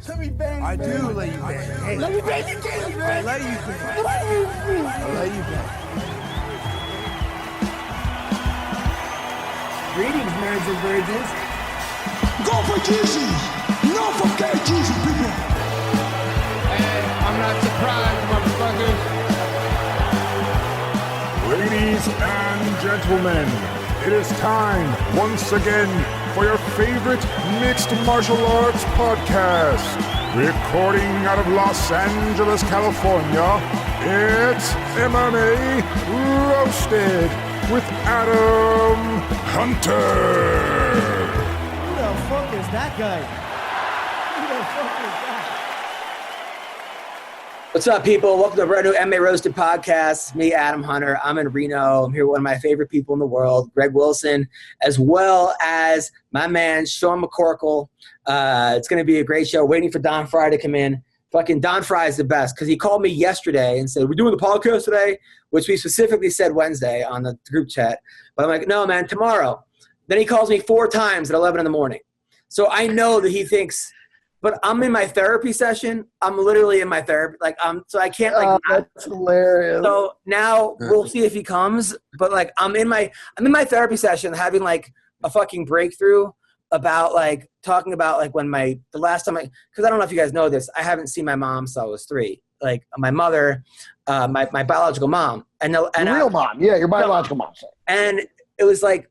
Let me bang. I do let you bang. Hey, let me bang you, man. I let you bang. I let you bang. Greetings, nerds and virgins. Go for Jesus. No for Jesus, people. Hey, I'm not surprised, motherfuckers. Ladies and gentlemen, it is time once again for your favorite mixed martial arts podcast. Recording out of Los Angeles, California, it's MMA Roasted with Adam Hunter. Who the fuck is that guy? Who the fuck is that? What's up, people? Welcome to the brand new MMA Roasted Podcast. Me, Adam Hunter. I'm in Reno. I'm here with one of my favorite people in the world, Greg Wilson, as well as my man, Sean McCorkle. It's going to be a great show. Waiting for Don Frye to come in. Fucking Don Frye is the best because he called me yesterday and said, we're doing the podcast today, which we specifically said Wednesday on the group chat. But I'm like, no, man, tomorrow. Then he calls me 4 times at 11 in the morning. So I know that he thinks – but I'm in my therapy session. I'm literally in my therapy. So I can't that's hilarious. So now we'll see if he comes. But like I'm in my therapy session having like a fucking breakthrough about like talking about like when the last time because I don't know if you guys know this, I haven't seen my mom since I was 3. Like my mother, my biological mom, and your real mom, yeah, your biological mom. And it was like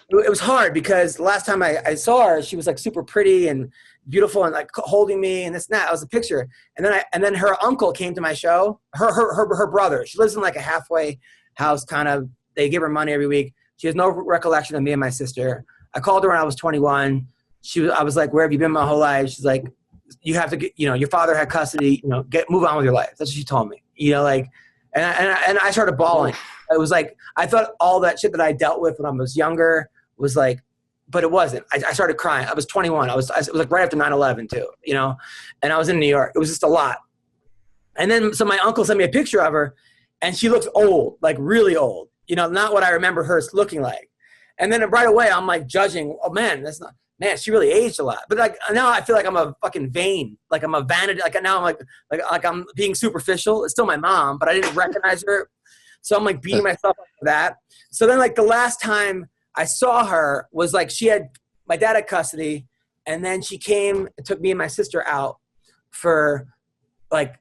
it was hard because the last time I saw her, she was like super pretty and beautiful and like holding me and this and that. It was a picture. And then her uncle came to my show. Her brother. She lives in like a halfway house kind of. They give her money every week. She has no recollection of me and my sister. I called her when I was 21. I was like, where have you been my whole life? She's like, you have to get, your father had custody, move on with your life. That's what she told me. And I started bawling. It was like, I thought all that shit that I dealt with when I was younger was like, but it wasn't. I started crying. I was 21. It was like right after 9/11 too, and I was in New York. It was just a lot. And then, so my uncle sent me a picture of her and she looks old, like really old, not what I remember her looking like. And then right away I'm like judging, oh man, she really aged a lot. But like now I feel like I'm a fucking vain, like I'm a vanity. Like now I'm like I'm being superficial. It's still my mom, but I didn't recognize her. So I'm like beating myself up for that. So then like the last time I saw her was like my dad had custody, and then she came and took me and my sister out for like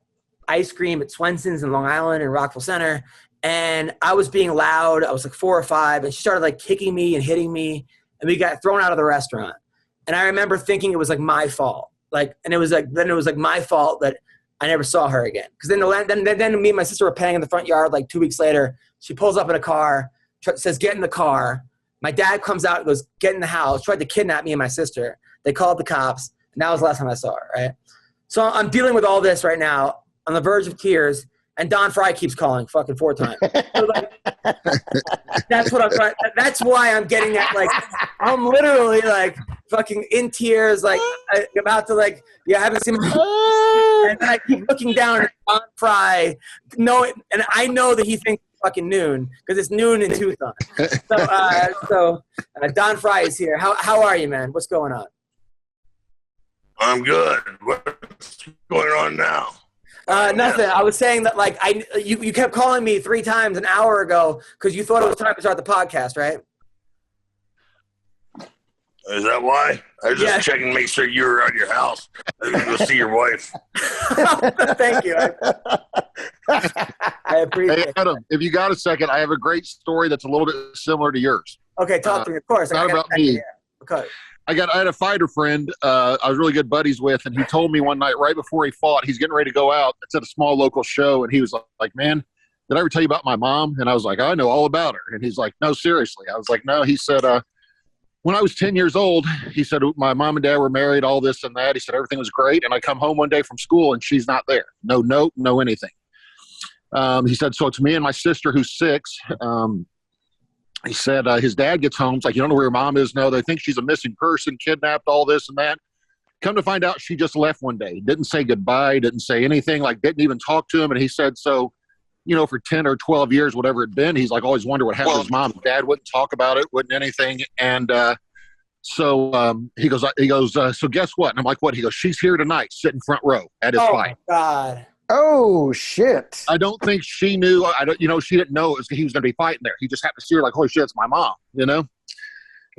ice cream at Swenson's in Long Island and Rockville Center. And I was being loud. I was like 4 or 5, and she started like kicking me and hitting me, and we got thrown out of the restaurant. And I remember thinking it was like my fault. And it was like my fault that I never saw her again. Because then me and my sister were playing in the front yard like 2 weeks later. She pulls up in a car, says, get in the car. My dad comes out and goes, get in the house, tried to kidnap me and my sister. They called the cops, and that was the last time I saw her, right? So I'm dealing with all this right now, on the verge of tears, and Don Frye keeps calling fucking 4 times. So that's what I'm trying. That's why I'm getting at, like, I'm literally, like, fucking in tears, like, about to, like, I haven't seen my and then I keep looking down at Don Frye, and I know that he thinks fucking noon because it's noon in Tucson. So Don Frye is here. How are you, man? What's going on? I'm good. What's going on now? Nothing. I was saying that like you kept calling me 3 times an hour ago because you thought it was time to start the podcast, right? Is that why? I was just checking to make sure you were at your house. I was going to go see your wife. Thank you. I appreciate it. Hey, Adam, if you got a second, I have a great story that's a little bit similar to yours. Okay, talk to me. Of course. Not about me. Okay. I had a fighter friend I was really good buddies with, and he told me one night right before he fought, he's getting ready to go out. It's at a small local show, and he was like, man, did I ever tell you about my mom? And I was like, I know all about her. And he's like, no, seriously. I was like, no. He said, when I was 10 years old, he said, my mom and dad were married, all this and that. He said, everything was great. And I come home one day from school and she's not there. No note, no anything. He said, so it's me and my sister who's 6. He said, his dad gets home. It's like, you don't know where your mom is? No, they think she's a missing person, kidnapped, all this and that. Come to find out she just left one day. Didn't say goodbye, didn't say anything, like didn't even talk to him. And he said, so, for 10 or 12 years, whatever it'd been, he's like always wondered what happened to his mom and dad. Wouldn't talk about it, wouldn't anything. And So he goes, so guess what? And I'm like, what? He goes, she's here tonight, sitting front row at his fight. Oh, my God. Oh, shit. I don't think she knew. She didn't know he was going to be fighting there. He just happened to see her like, holy shit, it's my mom,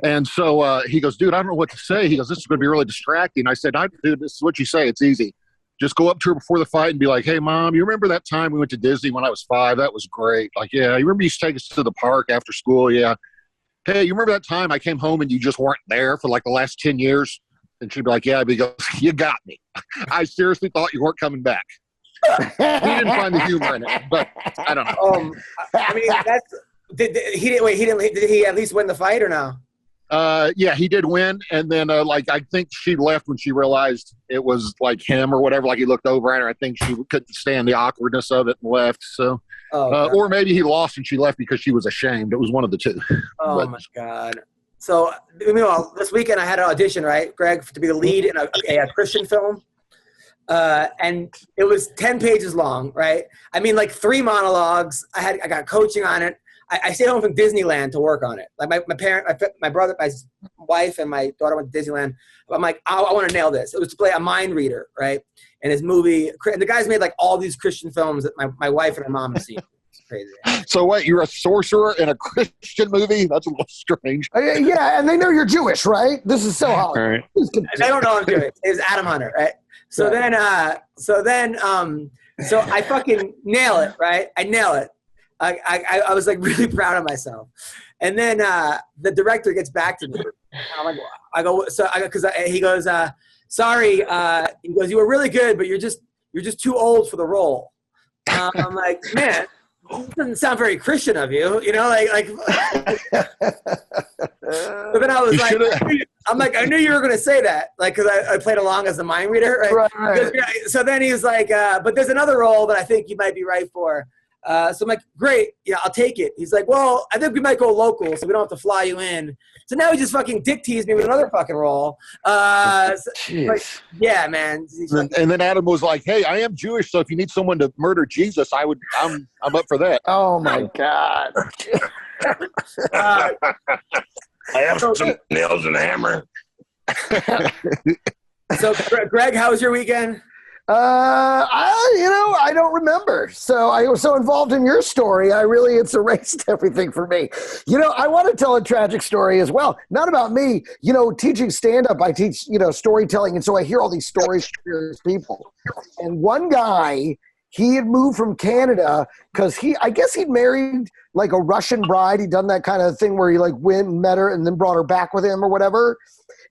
And so he goes, dude, I don't know what to say. He goes, this is going to be really distracting. I said, dude, this is what you say. It's easy. Just go up to her before the fight and be like, hey, Mom, you remember that time we went to Disney when I was 5? That was great. Like, yeah. You remember you used to take us to the park after school? Yeah. Hey, you remember that time I came home and you just weren't there for like the last 10 years? And she'd be like, yeah. But he goes, you got me. I seriously thought you weren't coming back. He didn't find the humor in it, but I don't know. I mean, did he at least win the fight or no? Yeah, he did win. And then, I think she left when she realized it was like him or whatever. Like he looked over at her. I think she couldn't stand the awkwardness of it and left. So, or maybe he lost and she left because she was ashamed. It was one of the two. Oh, my God. So, meanwhile, this weekend I had an audition, right, Greg, to be the lead in a Christian film. And it was 10 pages long, right? I mean, like 3 monologues. I got coaching on it. I stayed home from Disneyland to work on it. Like my brother, my wife, and my daughter went to Disneyland. I'm like, I want to nail this. It was to play a mind reader, right? And his movie, and the guy's made like all these Christian films that my wife and my mom have seen. It's crazy. So what? You're a sorcerer in a Christian movie? That's a little strange. Yeah, and they know you're Jewish, right? This is so hard. Right. They don't know I'm Jewish. It was Adam Hunter, right? So then, so I fucking nail it, right? I nail it. I was like really proud of myself. And then the director gets back to me. He goes, sorry. He goes, you were really good, but you're just too old for the role. I'm like, man, it doesn't sound very Christian of you, like. So then I was like, I knew you were going to say that, like, because I played along as the mind reader, right? Right. So then he was like, but there's another role that I think you might be right for. So I'm like, great, I'll take it. He's like, well, I think we might go local, so we don't have to fly you in. So now he just fucking dick teased me with another fucking role. Yeah, man. And then Adam was like, hey, I am Jewish, so if you need someone to murder Jesus, I'm up for that. Oh my God. I have some nails and a hammer. So, Greg, how was your weekend? I don't remember. So I was so involved in your story, it's erased everything for me. I want to tell a tragic story as well. Not about me. Teaching stand-up, I teach, storytelling. And so I hear all these stories from various people. And one guy, he had moved from Canada because I guess he'd married like a Russian bride. He'd done that kind of thing where he like went and met her and then brought her back with him or whatever.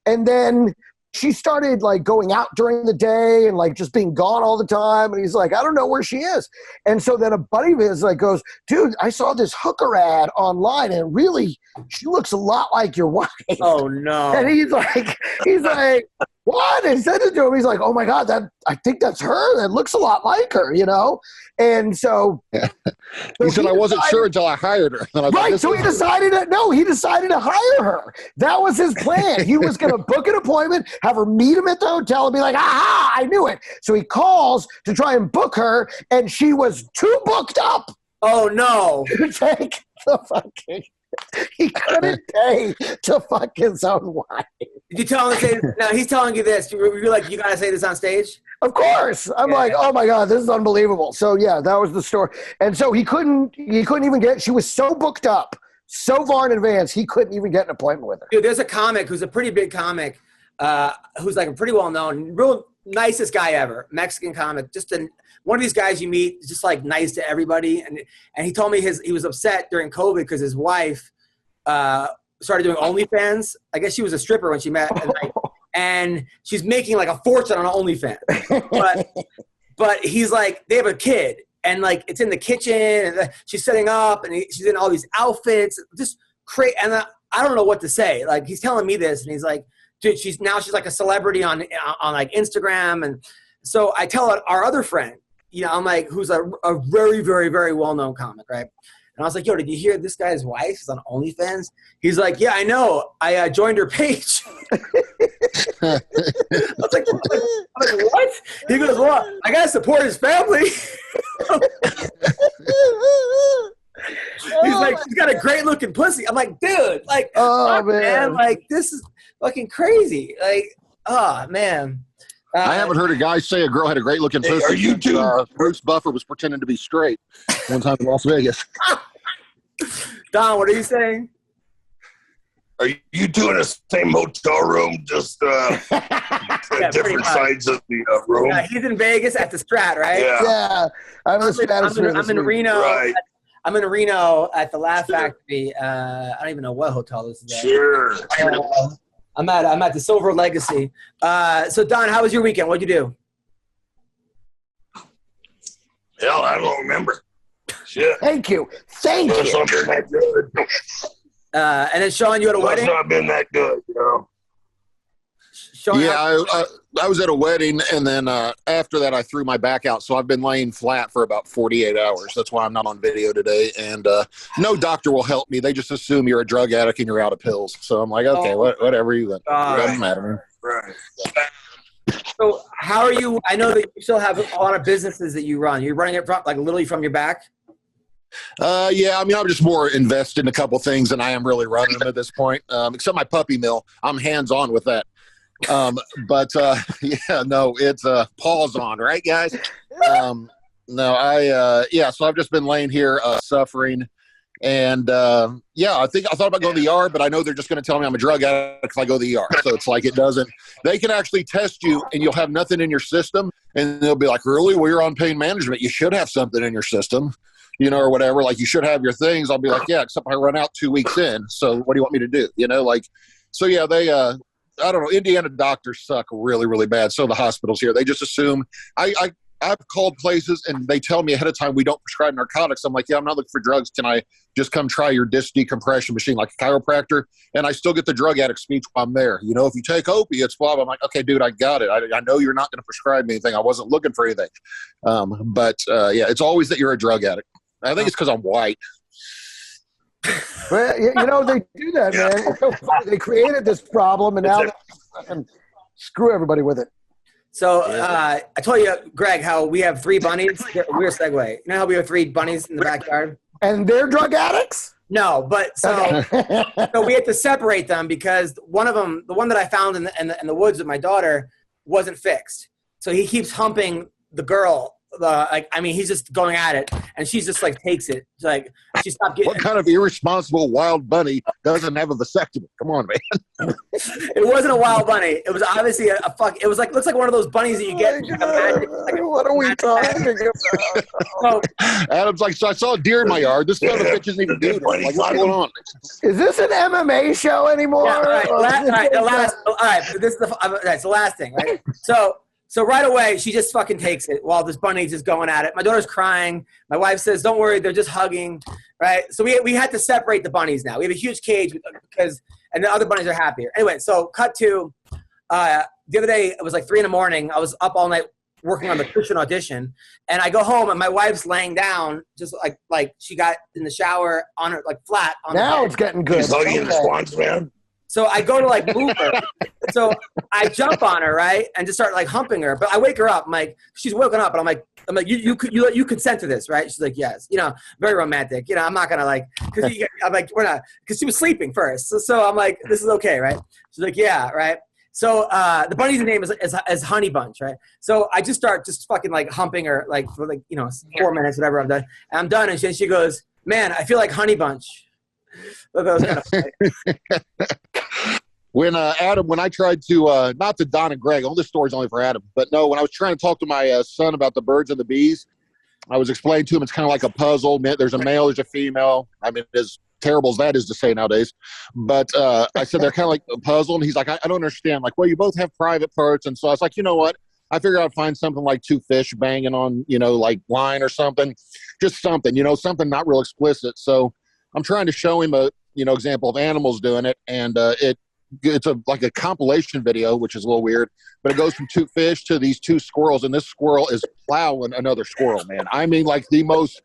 And then she started like going out during the day and like just being gone all the time. And he's like, I don't know where she is. And so then a buddy of his like goes, dude, I saw this hooker ad online and really she looks a lot like your wife. Oh no. And he's like, what? And he said it to him. He's like, oh my God, I think that's her. That looks a lot like her, And so he said, I wasn't sure until I hired her. Right. So he decided to hire her. That was his plan. He was going to book an appointment, have her meet him at the hotel and be like, aha, I knew it. So he calls to try and book her and she was too booked up. Oh no. To take the fucking, he couldn't pay to fuck his own wife. Did you tell him to say this? No, he's telling you this. You're like, you got to say this on stage? Of course. I'm like, oh my God, this is unbelievable. So yeah, that was the story. And so he couldn't even she was so booked up so far in advance, he couldn't even get an appointment with her. Dude, there's a comic who's a pretty big comic, who's like a pretty well-known, real nicest guy ever, Mexican comic, one of these guys you meet, just like nice to everybody. And he told me he was upset during COVID because his wife started doing OnlyFans. I guess she was a stripper when she met. And she's making like a fortune on OnlyFans. But he's like, they have a kid. And like, it's in the kitchen. And she's setting up. And she's in all these outfits. Just crazy. And I don't know what to say. Like, he's telling me this. And he's like, dude, she's like a celebrity on like Instagram. And so I tell our other friend, I'm like, who's a very, very, very well-known comic, right? And I was like, yo, did you hear this guy's wife is on OnlyFans? He's like, yeah, I know. I joined her page. I was like, what? He goes, well, I got to support his family. He's like, she's got a great looking pussy. I'm like, dude, like, fuck, man, like this is fucking crazy. Like, oh man. I haven't heard a guy say a girl had a great looking pussy. Are you too? Bruce Buffer was pretending to be straight one time in Las Vegas. Don, what are you saying? Are you two in the same hotel room, just Yeah, different sides of the room? Yeah, he's in Vegas at the Strat, right? Yeah. I'm in Reno. Right. I'm in Reno at the Laugh Factory. I don't even know what hotel this is at. Sure. I'm at the Silver Legacy. So Don, how was your weekend? What'd you do? Hell, I don't remember. Shit. Thank you. Must not been that good. And then Sean, you had a wedding? Must not been that good, you know. Sean, Yeah, I was at a wedding, and then after that, I threw my back out. So I've been laying flat for about 48 hours. That's why I'm not on video today. And no doctor will help me. They just assume you're a drug addict and you're out of pills. So I'm like, okay, whatever you want. Doesn't matter. Right. So how are you? I know that you still have a lot of businesses that you run. You're running it from, like literally from your back? Yeah, I mean, I'm just more invested in a couple things than I am really running them at this point. Except my puppy mill. I'm hands-on with that. But yeah, no, it's pause on, right, guys? So I've just been laying here suffering. And yeah, I thought about going to the ER, but I know they're just going to tell me I'm a drug addict if I go to the ER. So it's like they can actually test you and you'll have nothing in your system. And they'll be like, really? Well, you're on pain management. You should have something in your system, you know, or whatever. Like, you should have your things. I'll be like, yeah, except I run out 2 weeks in. So what do you want me to do? You know, like, so yeah, they, I don't know, Indiana doctors suck really, really bad. So the hospitals here, they just assume I've called places and they tell me ahead of time we don't prescribe narcotics. I'm like, yeah, I'm not looking for drugs. Can I just come try your disc decompression machine like a chiropractor? And I still get the drug addict speech while I'm there. You know, if you take opiates, blah, blah. I'm like, okay, dude, I got it. I know you're not going to prescribe me anything. I wasn't looking for anything. But yeah, it's always that you're a drug addict. I think it's because I'm white. Well, you know, they do that, man. They created this problem and now they screw everybody with it. So I told you, Greg, how we have 3 bunnies. Weird segue. You know how we have 3 bunnies in the backyard? And they're drug addicts? No, but so we had to separate them because one of them, the one that I found in the woods with my daughter, wasn't fixed. So he keeps humping the girl. He's just going at it, and she's just like takes it. It's like she stopped getting. What kind of irresponsible wild bunny doesn't have a vasectomy? Come on, man. It wasn't a wild bunny. It was obviously a fuck. It was like looks like one of those bunnies that you get. What are we talking about? So, Adam's like, so I saw a deer in my yard. This son of a bitch isn't even doing it. Like, what's going on? Is this an MMA show anymore? Yeah, all right. This is the last thing, right? So right away, she just fucking takes it while this bunny's just going at it. My daughter's crying. My wife says, don't worry, they're just hugging, right? So we had to separate the bunnies now. We have a huge cage and the other bunnies are happier. Anyway, so cut to the other day, it was like 3 a.m. I was up all night working on the Christian Audition. And I go home and my wife's laying down just like she got in the shower on her, like flat. On now it's getting good. He's hugging in response, man. So I go to like move her. So I jump on her, right, and just start like humping her. But I wake her up. I'm like, she's woken up, and I'm like, you consent to this, right? She's like, yes. You know, very romantic. You know, I'm not gonna like, I'm like, we're not, because she was sleeping first. So I'm like, this is okay, right? She's like, yeah, right. So the bunny's name is Honey Bunch, right? So I just start fucking like humping her like for like 4 minutes, whatever. I'm done. And I'm done, and she goes, man, I feel like Honey Bunch. Look, that was kind of funny. When I tried to, not to Don and Greg, all this story's only for Adam, but no, when I was trying to talk to my son about the birds and the bees, I was explaining to him it's kind of like a puzzle. There's a male, there's a female. I mean, as terrible as that is to say nowadays. But I said they're kind of like a puzzle, and he's like, I don't understand. Like, well, you both have private parts. And so I was like, you know what? I figured I'd find something like 2 fish banging on, like line or something. Just something, something not real explicit. So I'm trying to show him a, example of animals doing it, and it's like a compilation video, which is a little weird, but it goes from 2 fish to these 2 squirrels, and this squirrel is plowing another squirrel, man. I mean, like the most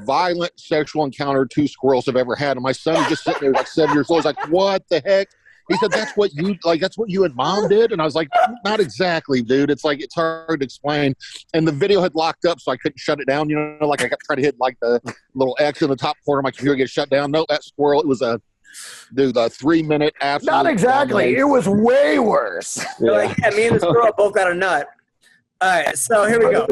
violent sexual encounter 2 squirrels have ever had. And my son is just sitting there like 7 years old. He's like, what the heck? He said, that's what you and Mom did? And I was like, not exactly, dude. It's like, it's hard to explain. And the video had locked up, so I couldn't shut it down. You know, like I kept trying to hit like the little X in the top corner of my computer, get shut down. No, that squirrel, it was a 3-minute absolute. Not exactly. It was way worse. Like, yeah, me and this girl both got a nut. All right, so here we go.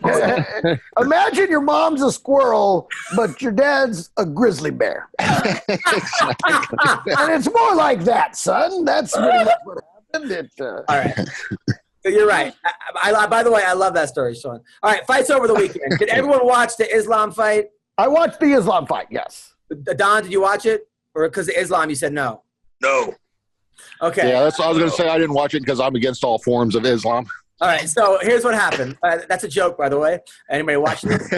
Imagine your mom's a squirrel, but your dad's a grizzly bear. And it's more like that, son. That's really what happened. All right. You're right. I by the way, I love that story, Sean. All right, fights over the weekend. Did everyone watch the Islam fight? I watched the Islam fight, yes. Don, did you watch it? Or because of Islam, you said no? No. Okay. Yeah, that's what I was going to say. I didn't watch it because I'm against all forms of Islam. All right, so here's what happened. That's a joke, by the way. Anybody watching this?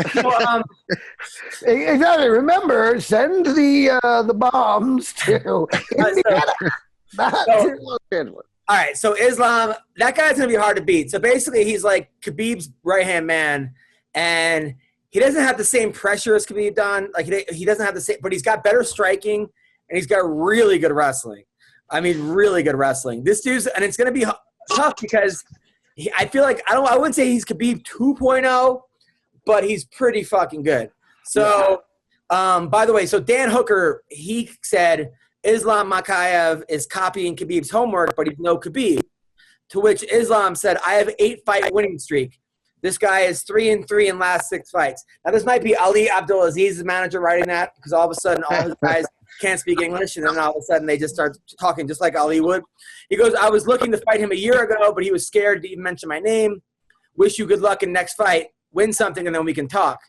Exactly. Remember, send the bombs to Indiana, not to Los Angeles. All right, so Islam, that guy's going to be hard to beat. So basically, he's like Khabib's right-hand man, and he doesn't have the same pressure as Khabib done. Like, he doesn't have the same – but he's got better striking, and he's got really good wrestling. I mean, really good wrestling. This dude's – and it's going to be tough because – I feel like I wouldn't say he's Khabib 2.0, but he's pretty fucking good. So, by the way, so Dan Hooker, he said Islam Makhachev is copying Khabib's homework, but he's no Khabib. To which Islam said, I have 8-fight winning streak. This guy is 3-3 in last 6 fights. Now, this might be Ali Abdulaziz's manager writing that because all of a sudden all his guys can't speak English, and then all of a sudden they just start talking just like Ali would. He goes, I was looking to fight him a year ago, but he was scared to even mention my name. Wish you good luck in next fight. Win something, and then we can talk.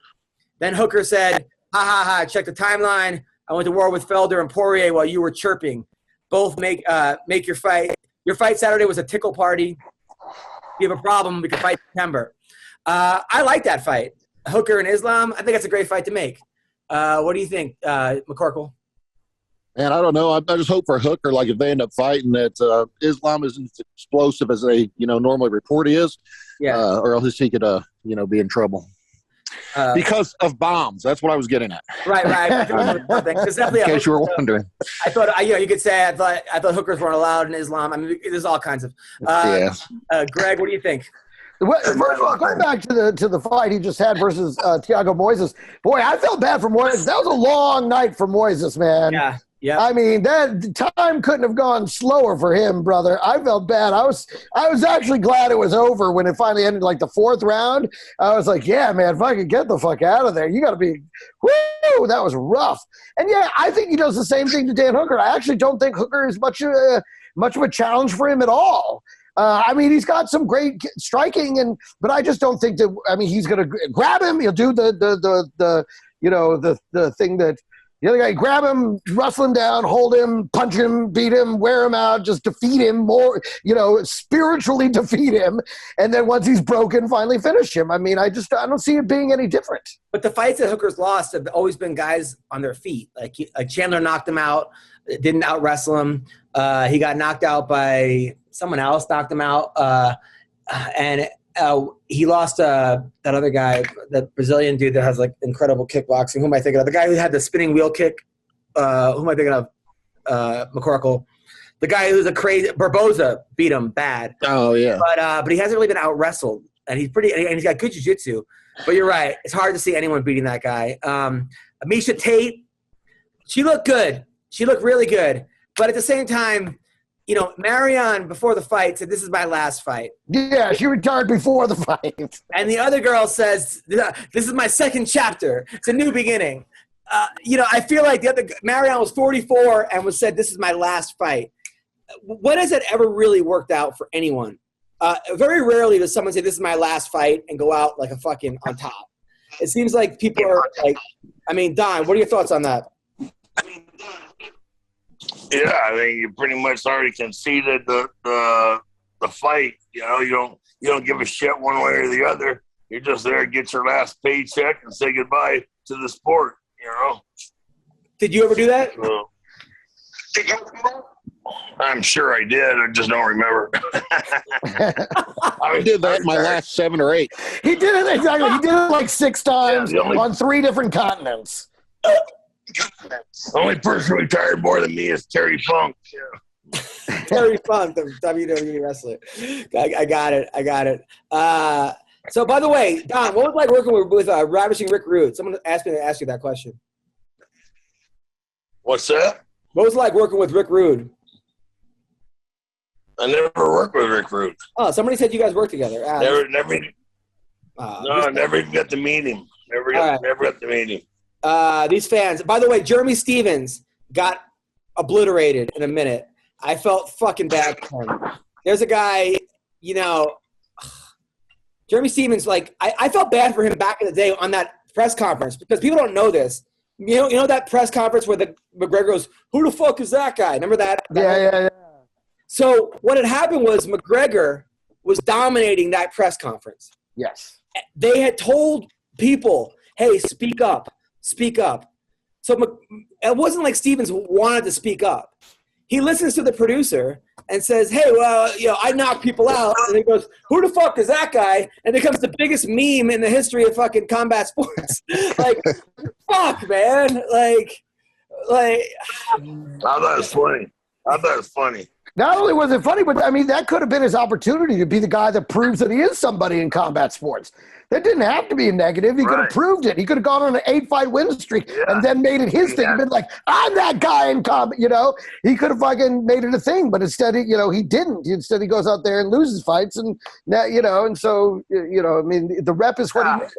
Then Hooker said, ha, ha, ha, check the timeline. I went to war with Fedor and Poirier while you were chirping. Both make your fight. Your fight Saturday was a tickle party. If you have a problem, we can fight in September. I like that fight. Hooker and Islam, I think that's a great fight to make. What do you think, McCorkle? Man, I don't know. I just hope for Hooker, like if they end up fighting, that Islam isn't as explosive as they, normally report he is. Yeah. Or else he could, be in trouble. Because of bombs. That's what I was getting at. Right. Definitely in case you were wondering. I thought, you could say I thought hookers weren't allowed in Islam. I mean, there's all kinds of. Greg, what do you think? First of all, going back to the fight he just had versus Thiago Moises, boy, I felt bad for Moises. That was a long night for Moises, man. Yeah. I mean, that time couldn't have gone slower for him, brother. I felt bad. I was actually glad it was over when it finally ended, like the 4th round. I was like, yeah, man, if I could get the fuck out of there, you got to be, whoo, that was rough. And yeah, I think he does the same thing to Dan Hooker. I actually don't think Hooker is much of a challenge for him at all. I mean, he's got some great striking, but I just don't think that. I mean, he's going to grab him. He'll do the thing that the other guy, grab him, wrestle him down, hold him, punch him, beat him, wear him out, just defeat him more. Spiritually defeat him, and then once he's broken, finally finish him. I mean, I don't see it being any different. But the fights that Hooker's lost have always been guys on their feet. Like Chandler knocked him out, didn't out wrestle him. He got knocked out by someone else, knocked him out, and he lost that other guy, that Brazilian dude that has like incredible kickboxing. Who am I thinking of? The guy who had the spinning wheel kick. Who am I thinking of? McCorkle. The guy who's a crazy Barboza beat him bad. Oh yeah. But he hasn't really been out wrestled, and he's he's got good jiu-jitsu. But you're right, it's hard to see anyone beating that guy. Miesha Tate, she looked good. She looked really good. But at the same time, Marion before the fight said, "This is my last fight." Yeah, she retired before the fight. And the other girl says, "This is my second chapter. It's a new beginning." I feel like Marion was 44 and said, "This is my last fight." When has it ever really worked out for anyone? Very rarely does someone say, "This is my last fight," and go out like a fucking on top. It seems like people are like, Don, what are your thoughts on that? Yeah, I mean, you pretty much already conceded the fight. You don't give a shit one way or the other. You're just there to get your last paycheck and say goodbye to the sport. Did you ever do that? I'm sure I did. I just don't remember. I did that my last 7 or 8. He did it exactly. He did it like 6 times on 3 different continents. The only person who retired more than me is Terry Funk. Terry Funk, the WWE wrestler. I got it. So, by the way, Don, what was it like working with Ravishing Rick Rude? Someone asked me to ask you that question. What's that? What was it like working with Rick Rude? I never worked with Rick Rude. Oh, somebody said you guys worked together. Never even got to meet him. Never got to meet him. These fans. By the way, Jeremy Stevens got obliterated in a minute. I felt fucking bad for him. There's a guy, Jeremy Stevens, I felt bad for him back in the day on that press conference because people don't know this. You know that press conference where McGregor goes, "Who the fuck is that guy?" Remember that? Yeah. So what had happened was McGregor was dominating that press conference. Yes. They had told people, "Hey, speak up, speak up." So it wasn't like Stevens wanted to speak up. He listens to the producer and says, "Hey, well, I knock people out." And he goes, "Who the fuck is that guy?" And it becomes the biggest meme in the history of fucking combat sports. Fuck, man. I thought it was funny. Not only was it funny, but I mean, that could have been his opportunity to be the guy that proves that he is somebody in combat sports. That didn't have to be a negative. He could have proved it. He could have gone on an 8-fight win streak and then made it his thing and been like, "I'm that guy in combat." He could have fucking made it a thing, but instead, he didn't. Instead, he goes out there and loses fights, and now, and so, I mean, the rep is what he made.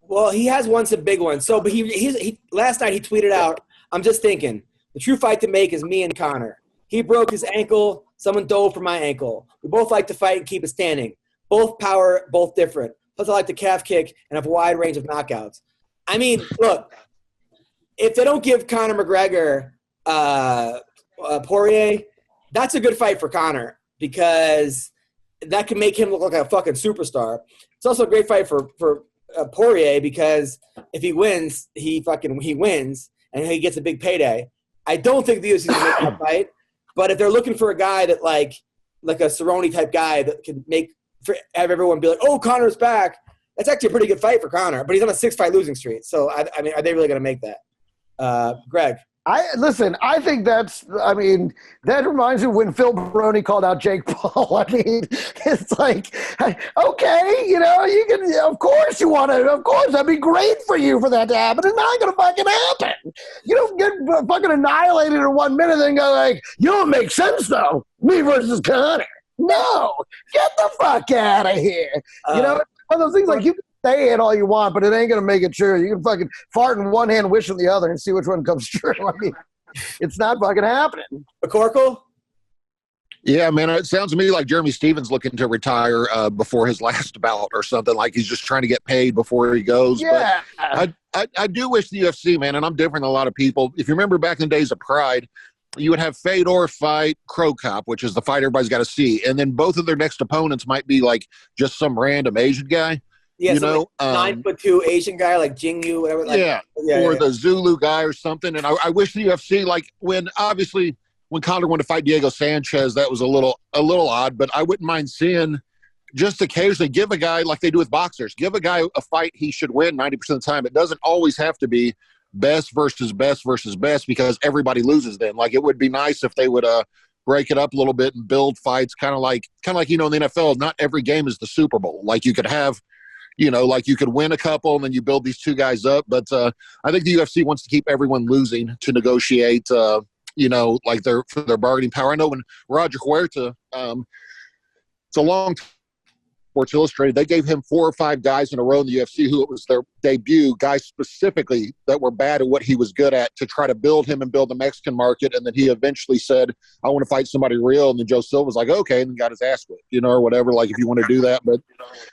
Well, he has won some big ones. So, but he last night he tweeted out, "I'm just thinking, the true fight to make is me and Conor. He broke his ankle. Someone dove for my ankle. We both like to fight and keep it standing. Both power, both different. Plus, I like the calf kick and have a wide range of knockouts." I mean, look, if they don't give Conor McGregor Poirier, that's a good fight for Conor because that can make him look like a fucking superstar. It's also a great fight for Poirier because if he wins, he wins and he gets a big payday. I don't think the UFC is going to make that fight. But if they're looking for a guy that like a Cerrone type guy that can have everyone be like, "Oh, Conor's back," that's actually a pretty good fight for Conor. But he's on a 6-fight losing streak. So I mean, are they really going to make that? Greg. I think that reminds me when Phil Baroni called out Jake Paul. I mean, it's like, okay, you can, of course that'd be great for you for that to happen. It's not going to fucking happen. You don't get fucking annihilated in 1 minute and go like, "You don't make sense though. Me versus Conor." No, get the fuck out of here. It's one of those things like you can say it all you want, but it ain't going to make it true. You can fucking fart in one hand, wish in the other, and see which one comes true. I mean, it's not fucking happening. McCorkle? Yeah, man, it sounds to me like Jeremy Stevens looking to retire before his last bout or something. Like he's just trying to get paid before he goes. Yeah. But I do wish the UFC, man, and I'm different than a lot of people. If you remember back in the days of Pride, you would have Fedor fight Crow Cop, which is the fight everybody's got to see. And then both of their next opponents might be like just some random Asian guy. Yeah, 9'2" Asian guy like Jingyu, whatever. Or the Zulu guy or something. And I wish the UFC, like when Conor went to fight Diego Sanchez, that was a little odd. But I wouldn't mind seeing just occasionally give a guy like they do with boxers, give a guy a fight he should win 90% of the time. It doesn't always have to be best versus best because everybody loses then. Like it would be nice if they would break it up a little bit and build fights kind of like in the NFL. Not every game is the Super Bowl. Like you could have. Like you could win a couple and then you build these two guys up. But I think the UFC wants to keep everyone losing to negotiate, for their bargaining power. I know when Roger Huerta, it's a long time, Sports Illustrated, they gave him 4 or 5 guys in a row in the UFC who it was their debut, guys specifically that were bad at what he was good at to try to build him and build the Mexican market. And then he eventually said, "I want to fight somebody real." And then Joe Silva was like, "Okay," and then got his ass whipped, or whatever, like if you want to do that. But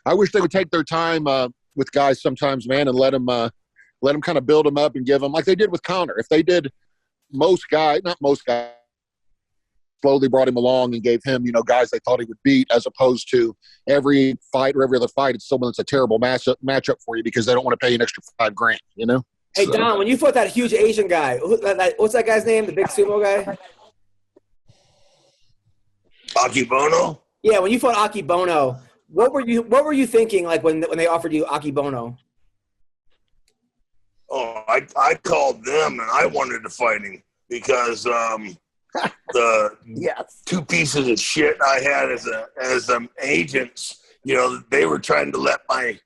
I wish they would take their time with guys sometimes, man, and let them kind of build them up and give them, like they did with Conor. If they did not most guys, slowly brought him along and gave him, guys they thought he would beat, as opposed to every fight or every other fight, it's someone that's a terrible matchup for you because they don't want to pay you an extra $5,000, Hey, Don, when you fought that huge Asian guy, what's that guy's name, the big sumo guy? Akibono? Yeah, when you fought Akibono, what were you thinking like when they offered you Akibono? Oh, I called them and I wanted to fight him because the Yes. two pieces of shit I had as agents, you know, they were trying to let my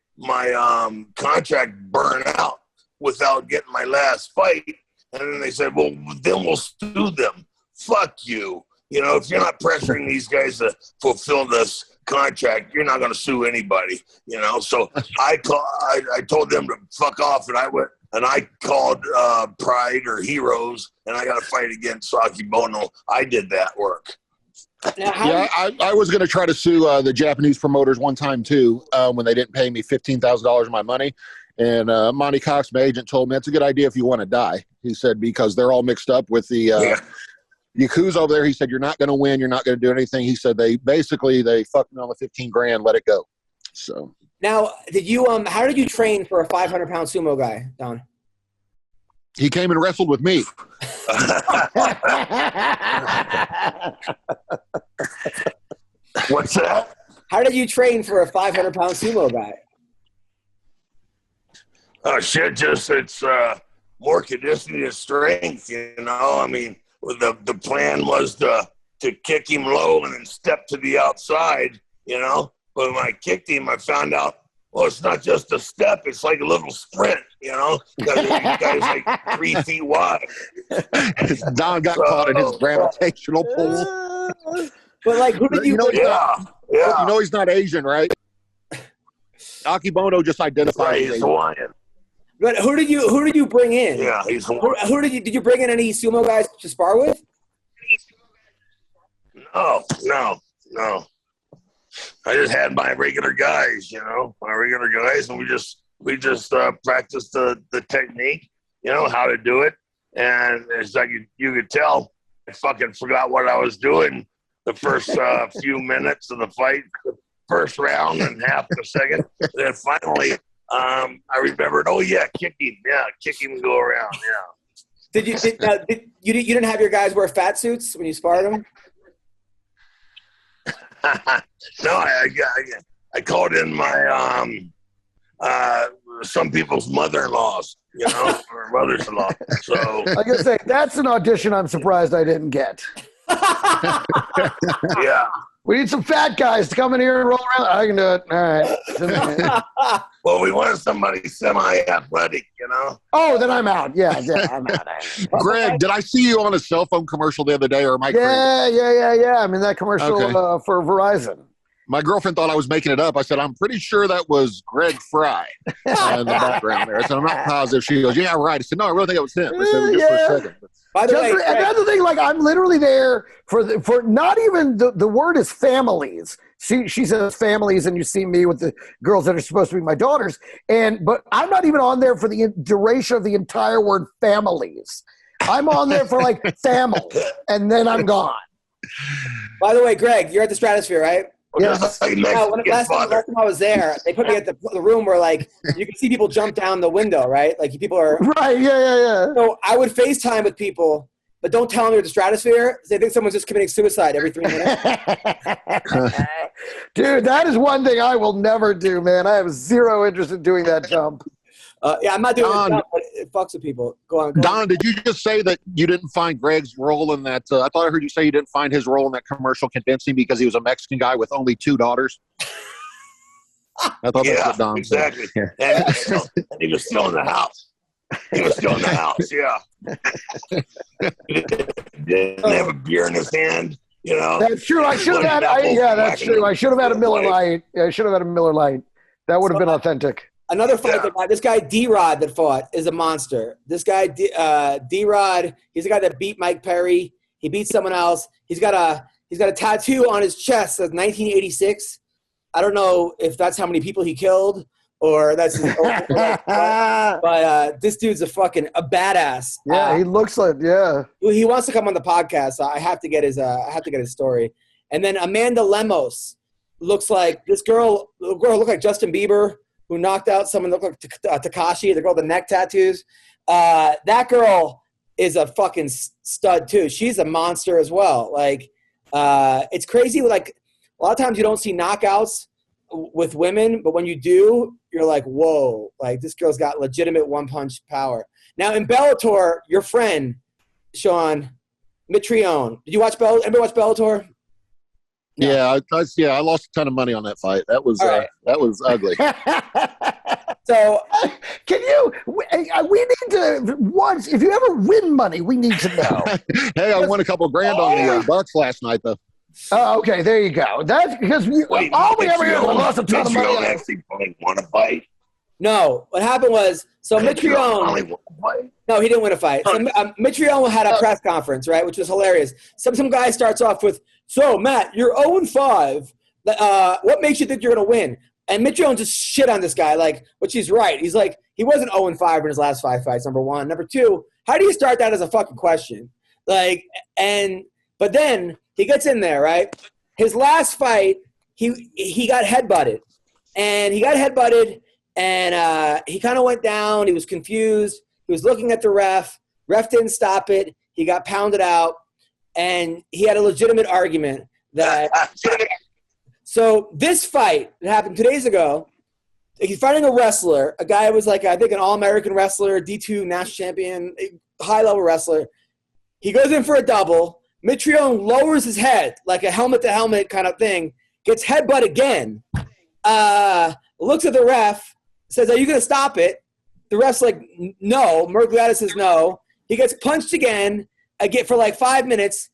contract burn out without getting my last fight. And then they said, well, then we'll sue them. Fuck you. You know, if you're not pressuring these guys to fulfill this contract, you're not going to sue anybody, you know? So I told them to fuck off, and I went and I called Pride or Heroes, and I got to fight against Saki Bono. I did that work. Now, I was going to try to sue the Japanese promoters one time too when they didn't pay me $15,000 of my money. And Monty Cox, my agent, told me it's a good idea if you want to die. He said, because they're all mixed up with the Yakuza over there. He said, you're not going to win. You're not going to do anything. He said, they fucked me on the $15,000, let it go. So now, how did you train for a 500-pound sumo guy, Don? he came and wrestled with me. What's that? How did you train for a 500-pound sumo guy? Shit, it's more conditioning and strength, you know. I mean, the plan was to kick him low and then step to the outside, you know. But when I kicked him, I found out, well, it's not just a step; it's like a little sprint, you know. Because the guy's like 3 feet wide. Don got caught in his gravitational pull. But like, who did you? You know he's not Asian, right? Akibono just identified. Right, he's Hawaiian. But who did you bring in? Yeah, he's Hawaiian. Who did you bring in any sumo guys to spar with? No. I just had my regular guys, you know, and we just practiced the technique, you know, how to do it. And it's like you could tell I fucking forgot what I was doing the first few minutes of the fight, first round and half the second. And then finally, I remembered, kick him and go around, yeah. You didn't have your guys wear fat suits when you sparred them? No, I called in my some people's mother-in-laws, you know, or mothers-in-law. So I gotta say, that's an audition I'm surprised I didn't get. yeah. We need some fat guys to come in here and roll around. I can do it. All right. Well, we wanted somebody semi-athletic, you know. Oh, then I'm out. Yeah, I'm out. Greg, did I see you on a cell phone commercial the other day, or am I crazy? Yeah. I'm in that commercial for Verizon. My girlfriend thought I was making it up. I said, I'm pretty sure that was Greg Frye in the background there. I said, I'm not positive. She goes, yeah, right. I said, no, I really think it was him. I said, just for a second. By the way, another thing, like I'm literally there for not even the word is families. She says families, and you see me with the girls that are supposed to be my daughters, but I'm not even on there for the duration of the entire word families. I'm on there for like family, and then I'm gone. By the way, Greg, you're at the Stratosphere, right? Yes. Last time I was there, they put me at the room where, like, you can see people jump down the window, right? Like, people are... Right, yeah. So I would FaceTime with people, but don't tell them you're at the Stratosphere. They think someone's just committing suicide every 3 minutes. Dude, that is one thing I will never do, man. I have zero interest in doing that jump. I'm not doing it, but it fucks with people. Go on. Don, did you just say that you didn't find Greg's role in that? I thought I heard you say you didn't find his role in that commercial convincing because he was a Mexican guy with only 2 daughters. I thought that's what Don said. Exactly. And he was still in the house. Yeah. He didn't have a beer in his hand, you know. That's true. I should have had. That's true. I should have had a Miller Lite. Yeah, I should have had a Miller Lite. That would have been authentic. Another fight this guy D-Rod that fought is a monster. This guy D-Rod, he's the guy that beat Mike Perry. He beat someone else. He's got a tattoo on his chest that says 1986. I don't know if that's how many people he killed or that's his but this dude's a badass. Yeah, he looks like he wants to come on the podcast. So I have to get his story. And then Amanda Lemos looks like this girl looked like Justin Bieber, who knocked out someone that looked like Tekashi, the girl with the neck tattoos. That girl is a fucking stud too. She's a monster as well. Like, it's crazy. Like, a lot of times you don't see knockouts with women, but when you do, you're like, whoa, like this girl's got legitimate one-punch power. Now in Bellator, your friend, Sean, Mitrione. Did you watch Anybody watch Bellator? No. Yeah, I lost a ton of money on that fight. That was Right. that was ugly. So Can you? We need to once. If you ever win money, we need to know. Hey, I won a couple grand on the Bucks last night, though. Oh, okay, there you go. That's because Wait, all we ever hear is we lost a ton of money. Mitrione actually won a fight. no, what happened was Mitrione. only won a fight. No, he didn't win a fight. So, Mitrione had a press conference, right, which was hilarious. Some guy starts off with, "So Matt, you're 0-5. What makes you think you're gonna win?" And Mitrione just shit on this guy, which he's right. He's like, he wasn't 0-5 in his last 5 fights. Number one. Number two, how do you start that as a fucking question? But then he gets in there, right? His last fight, he got headbutted, and he kind of went down. He was confused. He was looking at the ref. Ref didn't stop it. He got pounded out, and he had a legitimate argument that. So this fight that happened 2 days ago, he's fighting a wrestler, a guy who was I think an All-American wrestler, D2 national champion, high-level wrestler. He goes in for a double. Mitrione lowers his head like a helmet-to-helmet kind of thing, gets headbutt again, looks at the ref, says, "Are you going to stop it?" The ref's like, "No." Merglada says no. He gets punched again for 5 minutes.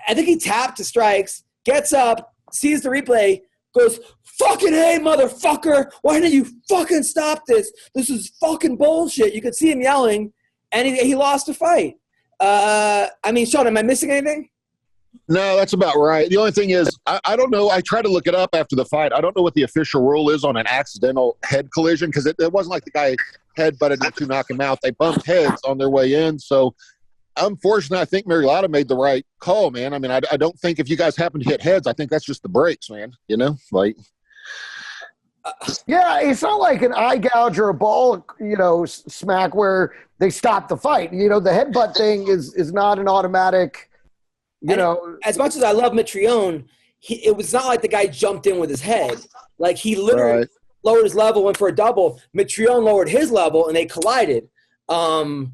I think he tapped to strikes, gets up, sees the replay, goes, "Fucking hey, motherfucker, why didn't you fucking stop this? This is fucking bullshit." You could see him yelling, and he lost the fight. Sean, am I missing anything? No, that's about right. The only thing is, I don't know. I tried to look it up after the fight. I don't know what the official rule is on an accidental head collision, because it wasn't like the guy headbutted him to knock him out. They bumped heads on their way in. So, unfortunately, I think Marilotta made the right call, man. I don't think if you guys happen to hit heads, I think that's just the breaks, man. Yeah, it's not like an eye gouge or a ball, smack where they stop the fight. The headbutt thing is not an automatic, As much as I love Mitrione, it was not like the guy jumped in with his head. He literally lowered his level, went for a double. Mitrione lowered his level, and they collided. I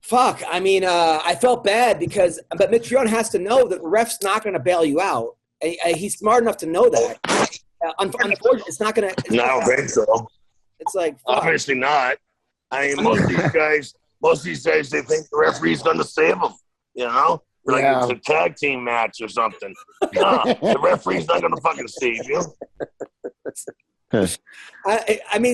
felt bad but Mitrione has to know that the ref's not going to bail you out. He's smart enough to know that. Unfortunately, it's not going to. I don't think so. It's fuck. Obviously not. Most of these guys, they think the referee's going to save them. It's a tag team match or something. No, the referee's not going to fucking save you.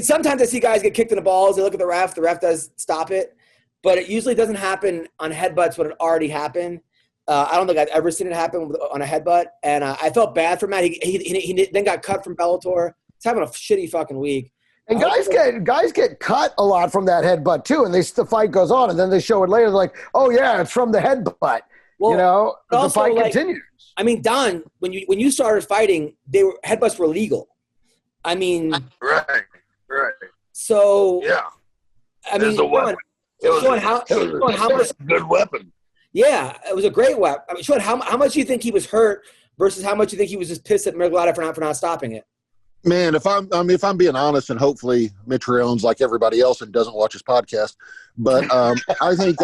Sometimes I see guys get kicked in the balls. They look at the ref does stop it. But it usually doesn't happen on headbutts when it already happened. I don't think I've ever seen it happen on a headbutt. And I felt bad for Matt. He then got cut from Bellator. He's having a shitty fucking week. And guys get cut a lot from that headbutt too, and the fight goes on, and then they show it later. They're like, "Oh yeah, it's from the headbutt." Well, the fight continues. Don, when you started fighting, headbutts were legal. Right. So yeah, it was a weapon. It was a good weapon. Yeah, it was a great weapon. Sean, how much do you think he was hurt versus how much you think he was just pissed at Merglada for not stopping it? Man, if I'm being honest, and hopefully Mitrione's like everybody else and doesn't watch his podcast, but I think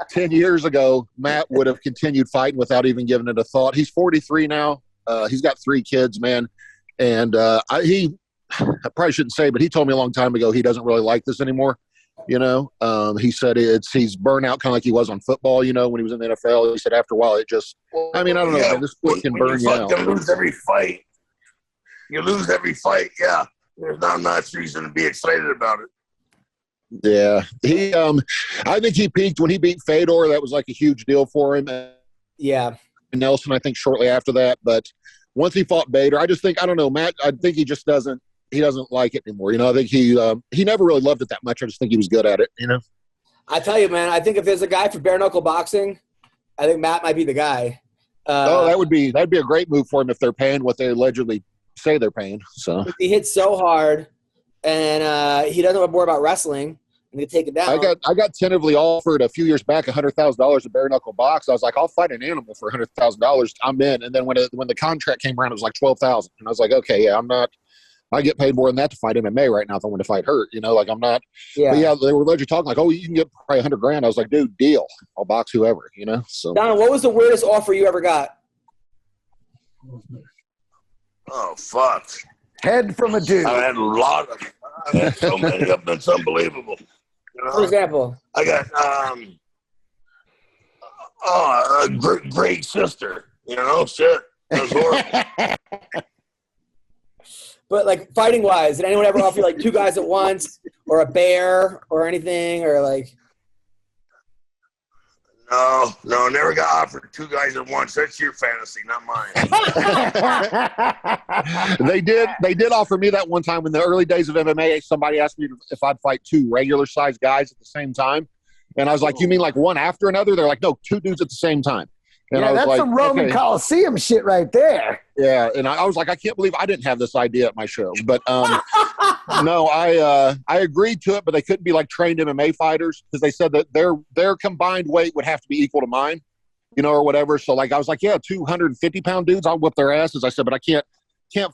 10 years ago Matt would have continued fighting without even giving it a thought. He's 43 now. He's got 3 kids, man, and I probably shouldn't say, but he told me a long time ago he doesn't really like this anymore. He said he's burnt out, kind of like he was on football. When he was in the NFL, he said after a while it just. I don't know. Man, this sport can burn you out. You lose every fight. Yeah, there's not much reason to be excited about it. Yeah, I think he peaked when he beat Fedor. That was like a huge deal for him. Yeah, Nelson, I think shortly after that. But once he fought Bader, I just think I don't know, Matt. I think he just doesn't. He doesn't like it anymore. I think he never really loved it that much. I just think he was good at it. I tell you, man. I think if there's a guy for bare knuckle boxing, I think Matt might be the guy. That'd be a great move for him if they're paying what they allegedly say they're paying. So he hits so hard, and he doesn't worry about wrestling, and they take it down. I got tentatively offered a few years back $100,000 a bare knuckle box. I was like, I'll fight an animal for $100,000. I'm in. And then when the contract came around, it was like $12,000, and I was like, okay, yeah, I'm not I get paid more than that to fight MMA right now if I want to fight Hurt. You know, like I'm not. Yeah. But yeah, they were legit talking like, oh, you can get probably $100,000. I was like, dude, deal. I'll box whoever. You know. So. Don, what was the weirdest offer you ever got? Oh fuck! Head from a dude. I had a lot of. I had so many of them. It's unbelievable. You know? For example, I got a great sister. You know, shit. That was horrible. but like fighting wise, did anyone ever offer you like 2 guys at once, or a bear, or anything, or like? No, never got offered 2 guys at once. That's your fantasy, not mine. They did offer me that one time in the early days of MMA. Somebody asked me if I'd fight 2 regular sized guys at the same time. And I was like, you mean like one after another? They're like, no, 2 dudes at the same time. And yeah, I was that's like, some Roman Coliseum shit right there. Yeah, and I was like, I can't believe I didn't have this idea at my show. But no, I agreed to it, but they couldn't be like trained MMA fighters because they said that their combined weight would have to be equal to mine, you know, or whatever. So like I was like, yeah, 250-pound dudes, I'll whip their asses. I said, but I can't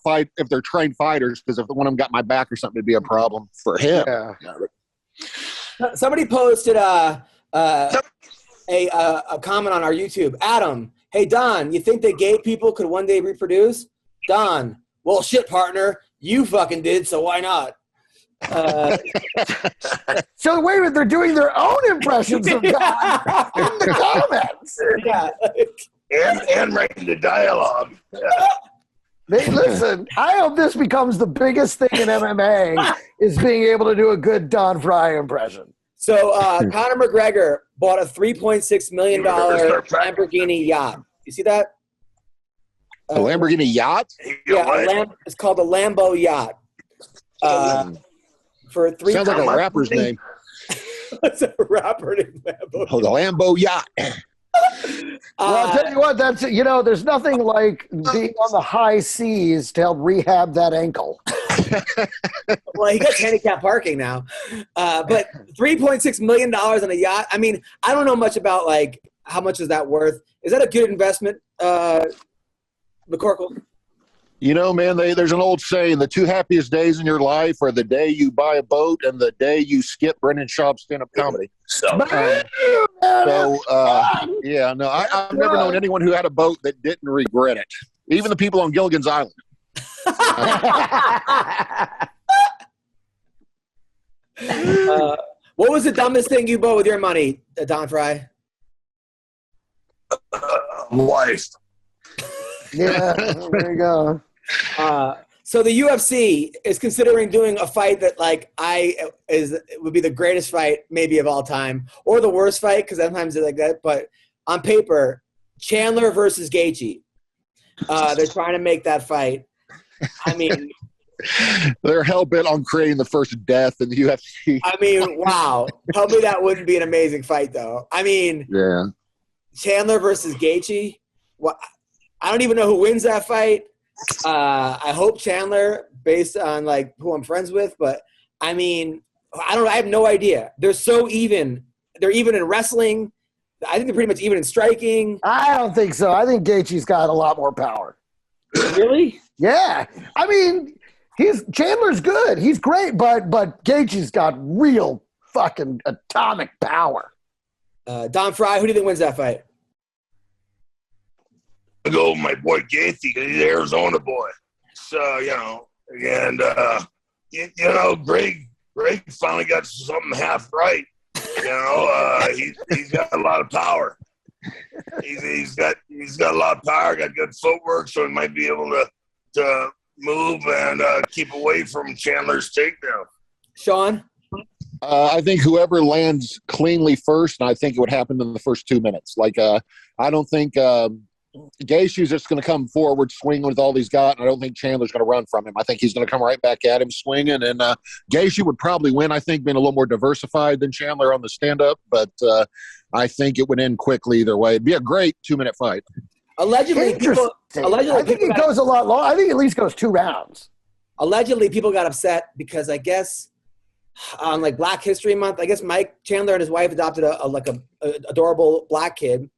fight if they're trained fighters because if one of them got my back or something, it'd be a problem for him. Yeah. Somebody posted a comment on our YouTube. Adam, hey Don, you think that gay people could one day reproduce? Don, well shit, partner, you fucking did, so why not? So wait a minute, they're doing their own impressions of God in the comments. Yeah. and writing the dialogue. Yeah. Listen, I hope this becomes the biggest thing in MMA is being able to do a good Don Frye impression. So Conor McGregor bought a $3.6 million Lamborghini yacht. You see that? A Lamborghini yacht? Yeah, it's called a Lambo yacht. For $3. Sounds like a rapper's name. It's a rapper named Lambo. Oh, the Lambo yacht. Well, I'll tell you what, there's nothing like being on the high seas to help rehab that ankle. Well, he gets handicap parking now. But $3.6 million on a yacht. I mean, I don't know much about like how much is that worth. Is that a good investment, McCorkle? You know, man, there's an old saying, the 2 happiest days in your life are the day you buy a boat and the day you skip Brendan Schaub's stand-up comedy. Yeah, no, I've never known anyone who had a boat that didn't regret it. Even the people on Gilligan's Island. What was the dumbest thing you bought with your money, Don Frye? Wife. Yeah, there you go. So the UFC is considering doing a fight that like would be the greatest fight maybe of all time, or the worst fight because sometimes they're like that. But on paper, Chandler versus Gaethje. They're trying to make that fight. I mean, they're hell bent on creating the first death in the UFC. I mean, wow. Tell me that wouldn't be an amazing fight, though. I mean, yeah. Chandler versus Gaethje. What? I don't even know who wins that fight. I hope Chandler, based on like who I'm friends with, but I mean, I have no idea. They're so even. They're even in wrestling. I think they're pretty much even in striking. I don't think so. I think Gaethje's got a lot more power. Really? Yeah. I mean, Chandler's good. He's great, but Gaethje's got real fucking atomic power. Don Frye, who do you think wins that fight? I go with my boy Gaethje because he's an Arizona boy. So, you know, and, Greg finally got something half right. You know, he's got a lot of power. He's got a lot of power, got good footwork, so he might be able to move and keep away from Chandler's takedown. Sean? I think whoever lands cleanly first, and I think it would happen in the first 2 minutes. Like, I don't think Gaethje's just going to come forward swinging with all he's got, and I don't think Chandler's going to run from him. I think he's going to come right back at him swinging, and Gaethje would probably win, I think, being a little more diversified than Chandler on the stand-up, but I think it would end quickly either way. It'd be a great 2-minute fight. Allegedly, I think it goes a lot long. I think it at least goes 2 rounds. Allegedly, people got upset because I guess on like Black History Month, I guess Mike Chandler and his wife adopted a adorable black kid,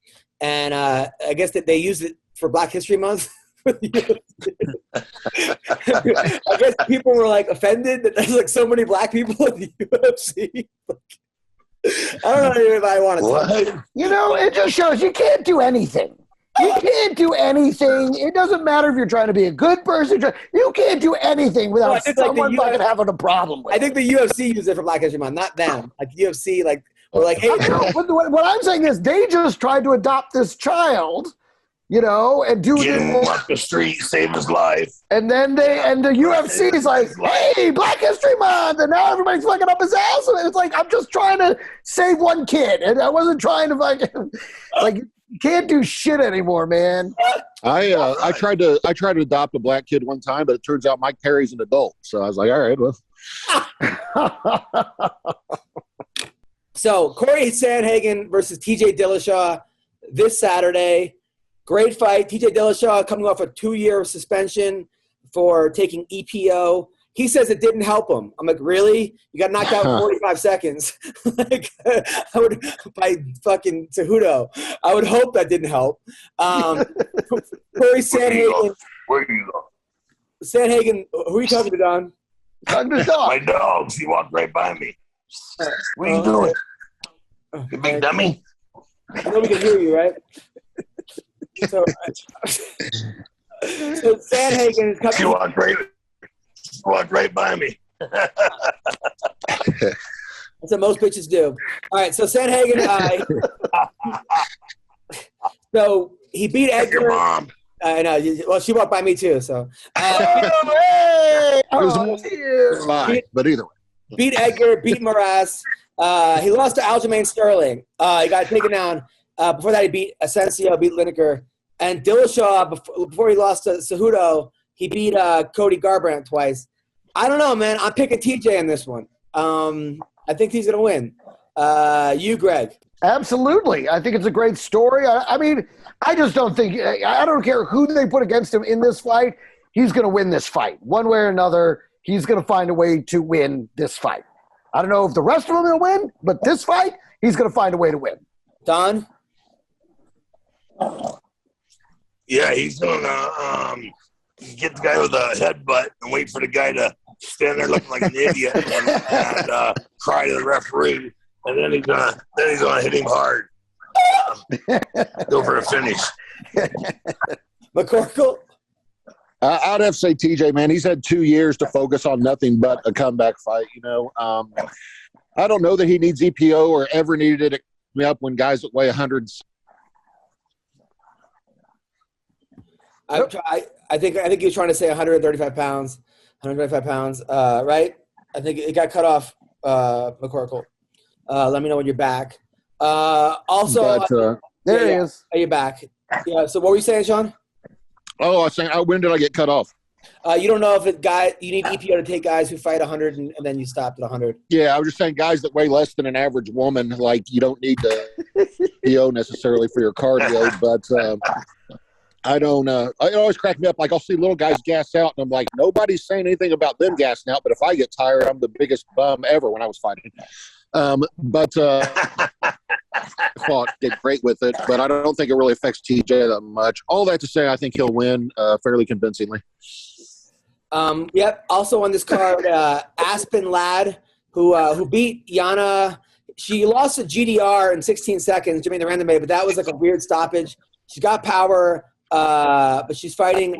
and I guess that they used it for Black History Month. I guess people were like offended that there's like so many black people in the UFC. I don't know if I want to talk. You know, it just shows you can't do anything. You can't do anything. It doesn't matter if you're trying to be a good person. You can't do anything without someone fucking having a problem with it. I think the UFC uses it for Black History Month, not them. Like the UFC, like we're like, hey. What I'm saying is they just tried to adopt this child, you know, and do Get him off the street, save his life. And then the UFC is like, hey, Black History Month, and now everybody's fucking up his ass. And it's like, I'm just trying to save one kid, and I wasn't trying to fucking like. You can't do shit anymore, man. I tried to adopt a black kid one time, but it turns out Mike Perry's an adult. So I was like, all right, well. So Corey Sandhagen versus TJ Dillashaw this Saturday. Great fight. TJ Dillashaw coming off a 2-year suspension for taking EPO. He says it didn't help him. I'm like, really? You got knocked out in 45 seconds. Like, I would, by fucking Cejudo. I would hope that didn't help. Corey Sandhagen. Where you go? Sandhagen, who are you talking to, Don? Talking to dog. My dogs. He walked right by me. What are you doing? You big dummy. I know we can hear you, right? So Sandhagen is coming. She walked right by me. That's what most bitches do. All right, so Sandhagen, so he beat Edgar. Your mom. I know. Well, she walked by me too. So, It was but either way. Beat Edgar, beat Moraes. He lost to Aljamain Sterling. He got taken down. Before that, he beat Asensio, beat Lineker. And Dillashaw, before he lost to Cejudo, he beat Cody Garbrandt twice. I don't know, man. I'm picking TJ in this one. I think he's going to win. You, Greg? Absolutely. I think it's a great story. I mean, I just don't think – I don't care who they put against him in this fight. He's going to win this fight. One way or another, he's going to find a way to win this fight. I don't know if the rest of them will win, but this fight, he's going to find a way to win. Don? Yeah, he's going to get the guy with a headbutt and wait for the guy to stand there looking like an idiot and cry to the referee. And then he's gonna hit him hard. Go for a finish. McCorkle? I'd have to say TJ, man. He's had 2 years to focus on nothing but a comeback fight. You know, I don't know that he needs EPO or ever needed it up when guys that weigh 100. I think he was trying to say 135 pounds, right? I think it got cut off, McCorkle. Let me know when you're back. Also, there he is. Are you back? Yeah. So what were you saying, Sean? Oh, I was saying, when did I get cut off? You don't know if you need EPO to take guys who fight 100 and then you stopped at 100. Yeah, I was just saying guys that weigh less than an average woman, like you don't need to EPO necessarily for your cardio, but I don't it always crack me up. Like I'll see little guys gas out and I'm like, nobody's saying anything about them gassing out, but if I get tired, I'm the biggest bum ever when I was fighting. Fought did great with it, but I don't think it really affects TJ that much. All that to say, I think he'll win fairly convincingly. Yep. Also on this card, Aspen Ladd, who beat Yana. She lost to GDR in 16 seconds, Jermaine the Random Bay, but that was like a weird stoppage. She's got power, but she's fighting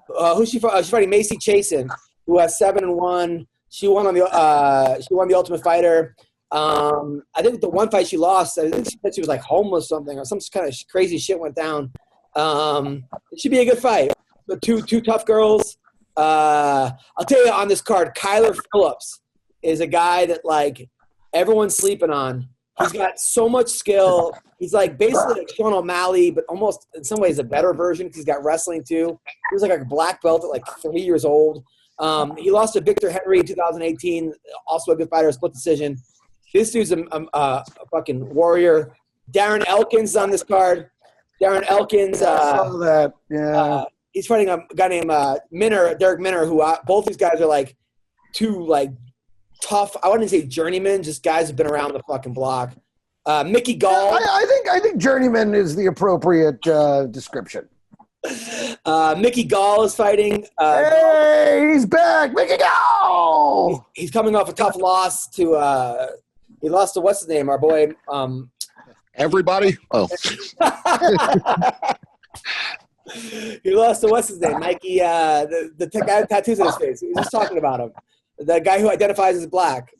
who's she fighting? She's fighting Macy Chasen, who has 7-1. She won the Ultimate Fighter. I think the one fight she lost, I think she said she was like homeless or something, or some kind of crazy shit went down. It should be a good fight. But two tough girls. I'll tell you on this card, Kyler Phillips is a guy that like everyone's sleeping on. He's got so much skill. He's like basically like Sean O'Malley, but almost in some ways a better version because he's got wrestling too. He was like a black belt at like 3 years old. He lost to Victor Henry in 2018, also a good fighter, split decision. This dude's a fucking warrior. Darren Elkins on this card. Darren Elkins. Saw that. Yeah. He's fighting a guy named Derek Minner, who both these guys are like two like tough. I wouldn't say journeymen, just guys who've been around the fucking block. Mickey Gall. I think journeyman is the appropriate description. Mickey Gall is fighting. Hey, he's back. Mickey Gall. He's coming off a tough loss to he lost to what's his name, our boy. Everybody? Oh. He lost to what's his name, Mikey. The guy with tattoos on his face. We were just talking about him. The guy who identifies as black.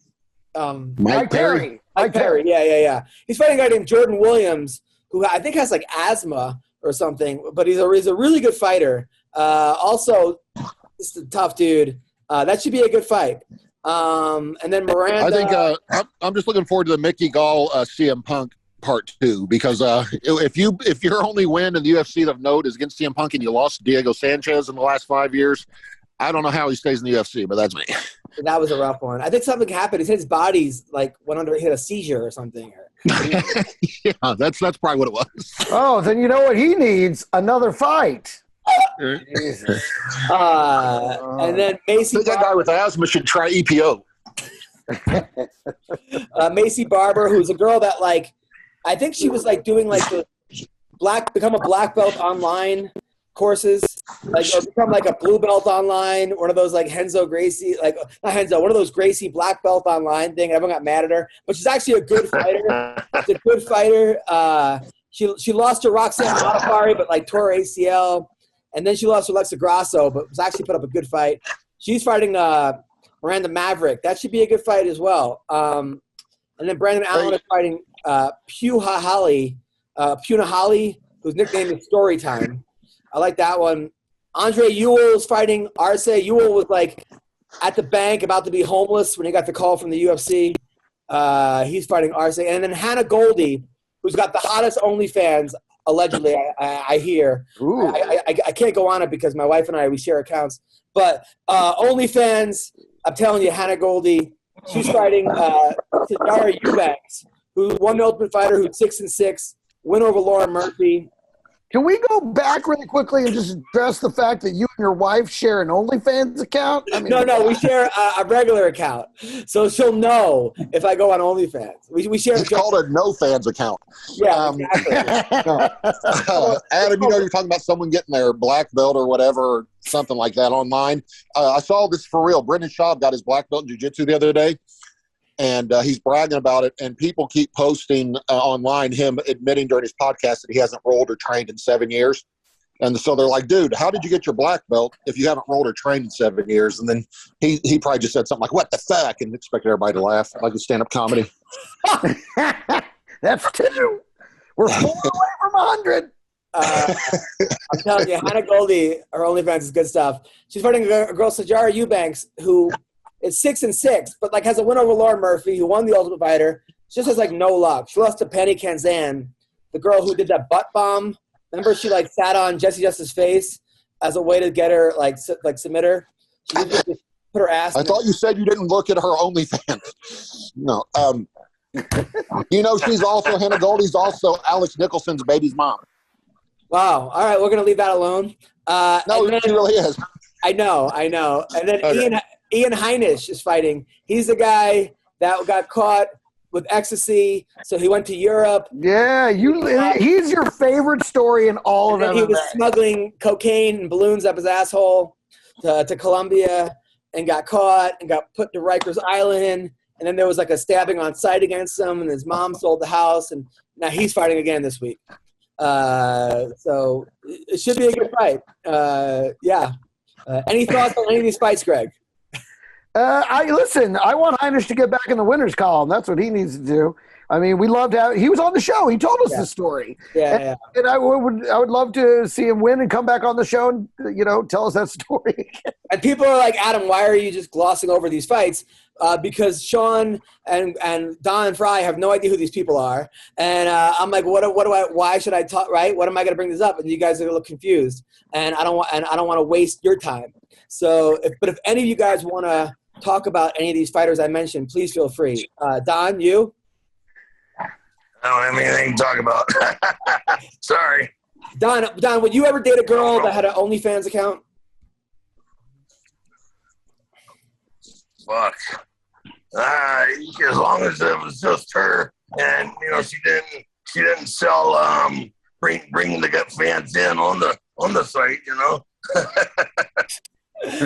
Mike Perry. Mike Perry. Yeah. He's fighting a guy named Jordan Williams, who I think has like asthma or something, but he's a really good fighter. Also, just a tough dude. That should be a good fight. And then Miranda. I think I'm just looking forward to the Mickey Gall CM Punk Part 2 because if your only win in the UFC of note is against CM Punk and you lost Diego Sanchez in the last 5 years, I don't know how he stays in the UFC, but that's me. That was a rough one. I think something happened. He said his body's like hit a seizure or something. Yeah, that's probably what it was. Oh, then you know what he needs? Another fight. Jesus. And then Macy. That guy with asthma should try EPO. Macy Barber, who's a girl that like, I think she was like doing like the become a black belt online courses, like or become like a blue belt online, one of those like Renzo Gracie, like not Renzo, one of those Gracie black belt online thing. Everyone got mad at her, but she's actually a good fighter. She's a good fighter. She lost to Roxanne Modafferi, but like tore her ACL, and then she lost to Alexa Grasso, but was actually put up a good fight. She's fighting Miranda Maverick. That should be a good fight as well. And then Brandon Allen is fighting Punahali, whose nickname is Storytime. I like that one. Andre Ewell is fighting Arce. Ewell was like at the bank about to be homeless when he got the call from the UFC. He's fighting Arce. And then Hannah Goldie, who's got the hottest OnlyFans, allegedly, I hear. I can't go on it because my wife and we share accounts. But OnlyFans, I'm telling you, Hannah Goldie, she's fighting Tajara Eubanks, who won the Ultimate Fighter, who's 6-6, win over Lauren Murphy. Can we go back really quickly and just address the fact that you and your wife share an OnlyFans account? I mean, no, we share a regular account, so she'll know if I go on OnlyFans. We share. It's called a no fans account. Yeah, exactly. Adam, you're talking about someone getting their black belt or whatever, or something like that online. I saw this for real. Brendan Schaub got his black belt in jiu-jitsu the other day. And he's bragging about it, and people keep posting online him admitting during his podcast that he hasn't rolled or trained in 7 years. And so they're like, dude, how did you get your black belt if you haven't rolled or trained in 7 years? And then he probably just said something like, what the fuck? And expected everybody to laugh, like a stand-up comedy. That's 2. We're 4 away from 100. I'm telling you, Hannah Goldie, her OnlyFans is good stuff. She's fighting a girl, Sajara Eubanks, who is 6-6, but like has a win over Lauren Murphy, who won the Ultimate Fighter. She just has like no luck. She lost to Penny Kanzan, the girl who did that butt bomb. Remember, she like sat on Jesse Justice's face as a way to get her like submit her. She just put her ass. I thought you said you didn't look at her OnlyFans. No, she's also Hannah Goldie's also Alex Nicholson's baby's mom. Wow. All right, we're gonna leave that alone. No, she really is. I know. And then okay. Ian Heinisch is fighting. He's the guy that got caught with ecstasy, so he went to Europe. Yeah, he's your favorite story in all of them. He was smuggling cocaine and balloons up his asshole to Colombia and got caught and got put to Rikers Island. And then there was like a stabbing on site against him, and his mom sold the house, and now he's fighting again this week. So it should be a good fight. Yeah. Any thoughts on any of these fights, Greg? I want Heinisch to get back in the winners column. That's what he needs to do. I mean, we loved how he was on the show. He told us the story. Yeah. And I would love to see him win and come back on the show and tell us that story. And people are like, Adam, why are you just glossing over these fights? Because Sean and Don and Frye have no idea who these people are. And I'm like, why should I talk? Right? What am I going to bring this up? And you guys are going to look confused. And I don't want to waste your time. So, if any of you guys want to talk about any of these fighters I mentioned, please feel free. Don, you? I don't have anything to talk about. Sorry. Don, would you ever date a girl that had an OnlyFans account? Fuck. As long as it was just her, and she didn't sell bring the gut fans in on the on the site, you know.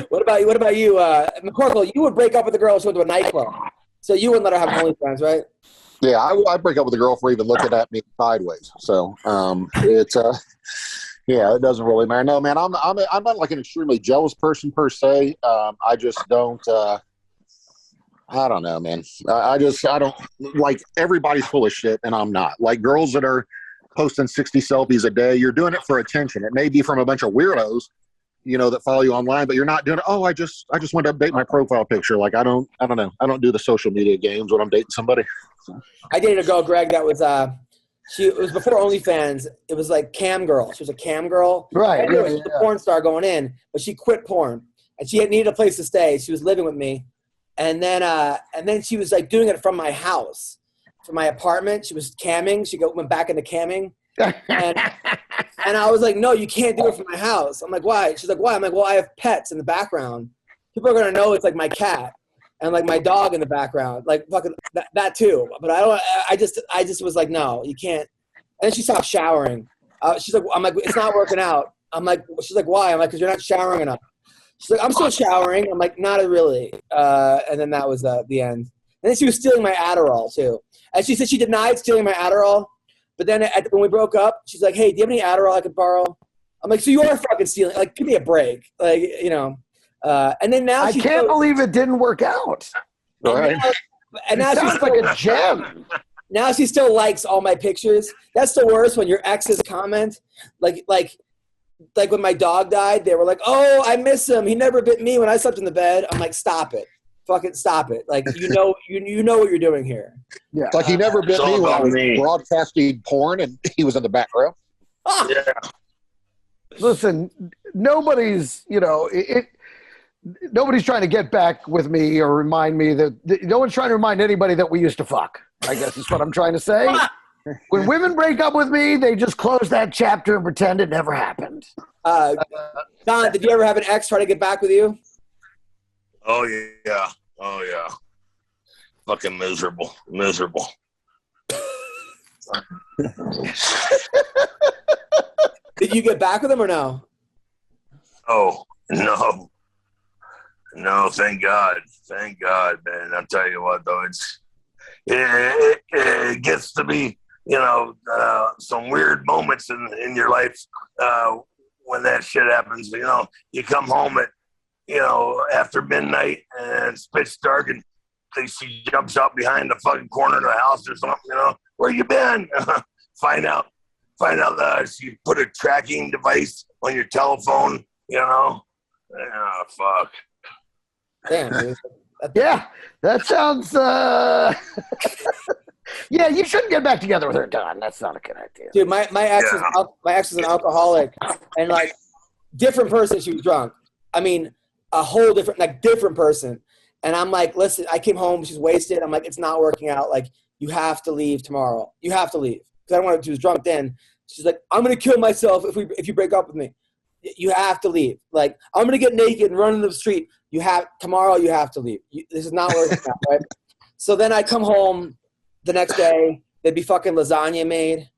What about you, McCorkle? You would break up with a girl who went to a nightclub, so you wouldn't let her have OnlyFans, right? Yeah, I break up with a girl for even looking at me sideways. So it's yeah, it doesn't really matter. No, man, I'm not like an extremely jealous person per se. I just don't. I don't know, man. I don't like, everybody's full of shit, and I'm not. Like, girls that are posting 60 selfies a day, you're doing it for attention. It may be from a bunch of weirdos, you know, that follow you online, but you're not doing it. Oh, I just want to update my profile picture. Like, I don't know. I don't do the social media games when I'm dating somebody. I dated a girl, Greg, that was it was before OnlyFans. It was like cam girl. She was a cam girl. Right. She was a porn star going in, but she quit porn and she needed a place to stay. She was living with me. And then she was like doing it from my house, from my apartment. She was camming. She went back into camming. And I was like, no, you can't do it from my house. I'm like, why? She's like, why? I'm like, well, I have pets in the background. People are going to know it's like my cat and like my dog in the background, like fucking that too. But I just was like, no, you can't. And then she stopped showering. She's like, I'm like, it's not working out. I'm like, she's like, why? I'm like, because you're not showering enough. She's like, I'm still showering. I'm like, not really. And then that was the end. And then she was stealing my Adderall too. And she said she denied stealing my Adderall. But then when we broke up, she's like, hey, do you have any Adderall I could borrow? I'm like, so you are fucking stealing. Like, give me a break. Like, you know. And then now I can't believe it didn't work out. Right. And now she's like a gem. Now she still likes all my pictures. That's the worst, when your exes comment. Like when my dog died, they were like, oh, I miss him. He never bit me when I slept in the bed. I'm like, stop it. Fucking stop it. Like, you know what you're doing here. Yeah. Like, he never bit me when I was broadcasting porn and he was in the background. Yeah. Listen, nobody's, you know, nobody's trying to get back with me or remind me that no one's trying to remind anybody that we used to fuck, I guess is what I'm trying to say. When women break up with me, they just close that chapter and pretend it never happened. Don, did you ever have an ex try to get back with you? Oh yeah. Fucking miserable. Did you get back with him or no? Oh no, thank God, man. I'll tell you what, though, it gets to be, you know, some weird moments in your life when that shit happens. You know, you come home at, you know, after midnight and it's pitch dark, and she jumps out behind the fucking corner of the house or something. You know, where you been? Find out she put a tracking device on your telephone. You know, oh, fuck. Damn, dude. Yeah, that sounds. Yeah, you shouldn't get back together with her, Don. That's not a good idea. Dude, my ex is an alcoholic, and like, different person. She was drunk. I mean, a whole different person. And I'm like, listen, I came home. She's wasted. I'm like, it's not working out. Like, you have to leave tomorrow. You have to leave, because I don't want to. She was drunk then. She's like, I'm gonna kill myself if you break up with me. You have to leave. Like, I'm gonna get naked and run into the street. Tomorrow you have to leave. This is not working out, right? So then I come home the next day. There'd be fucking lasagna made,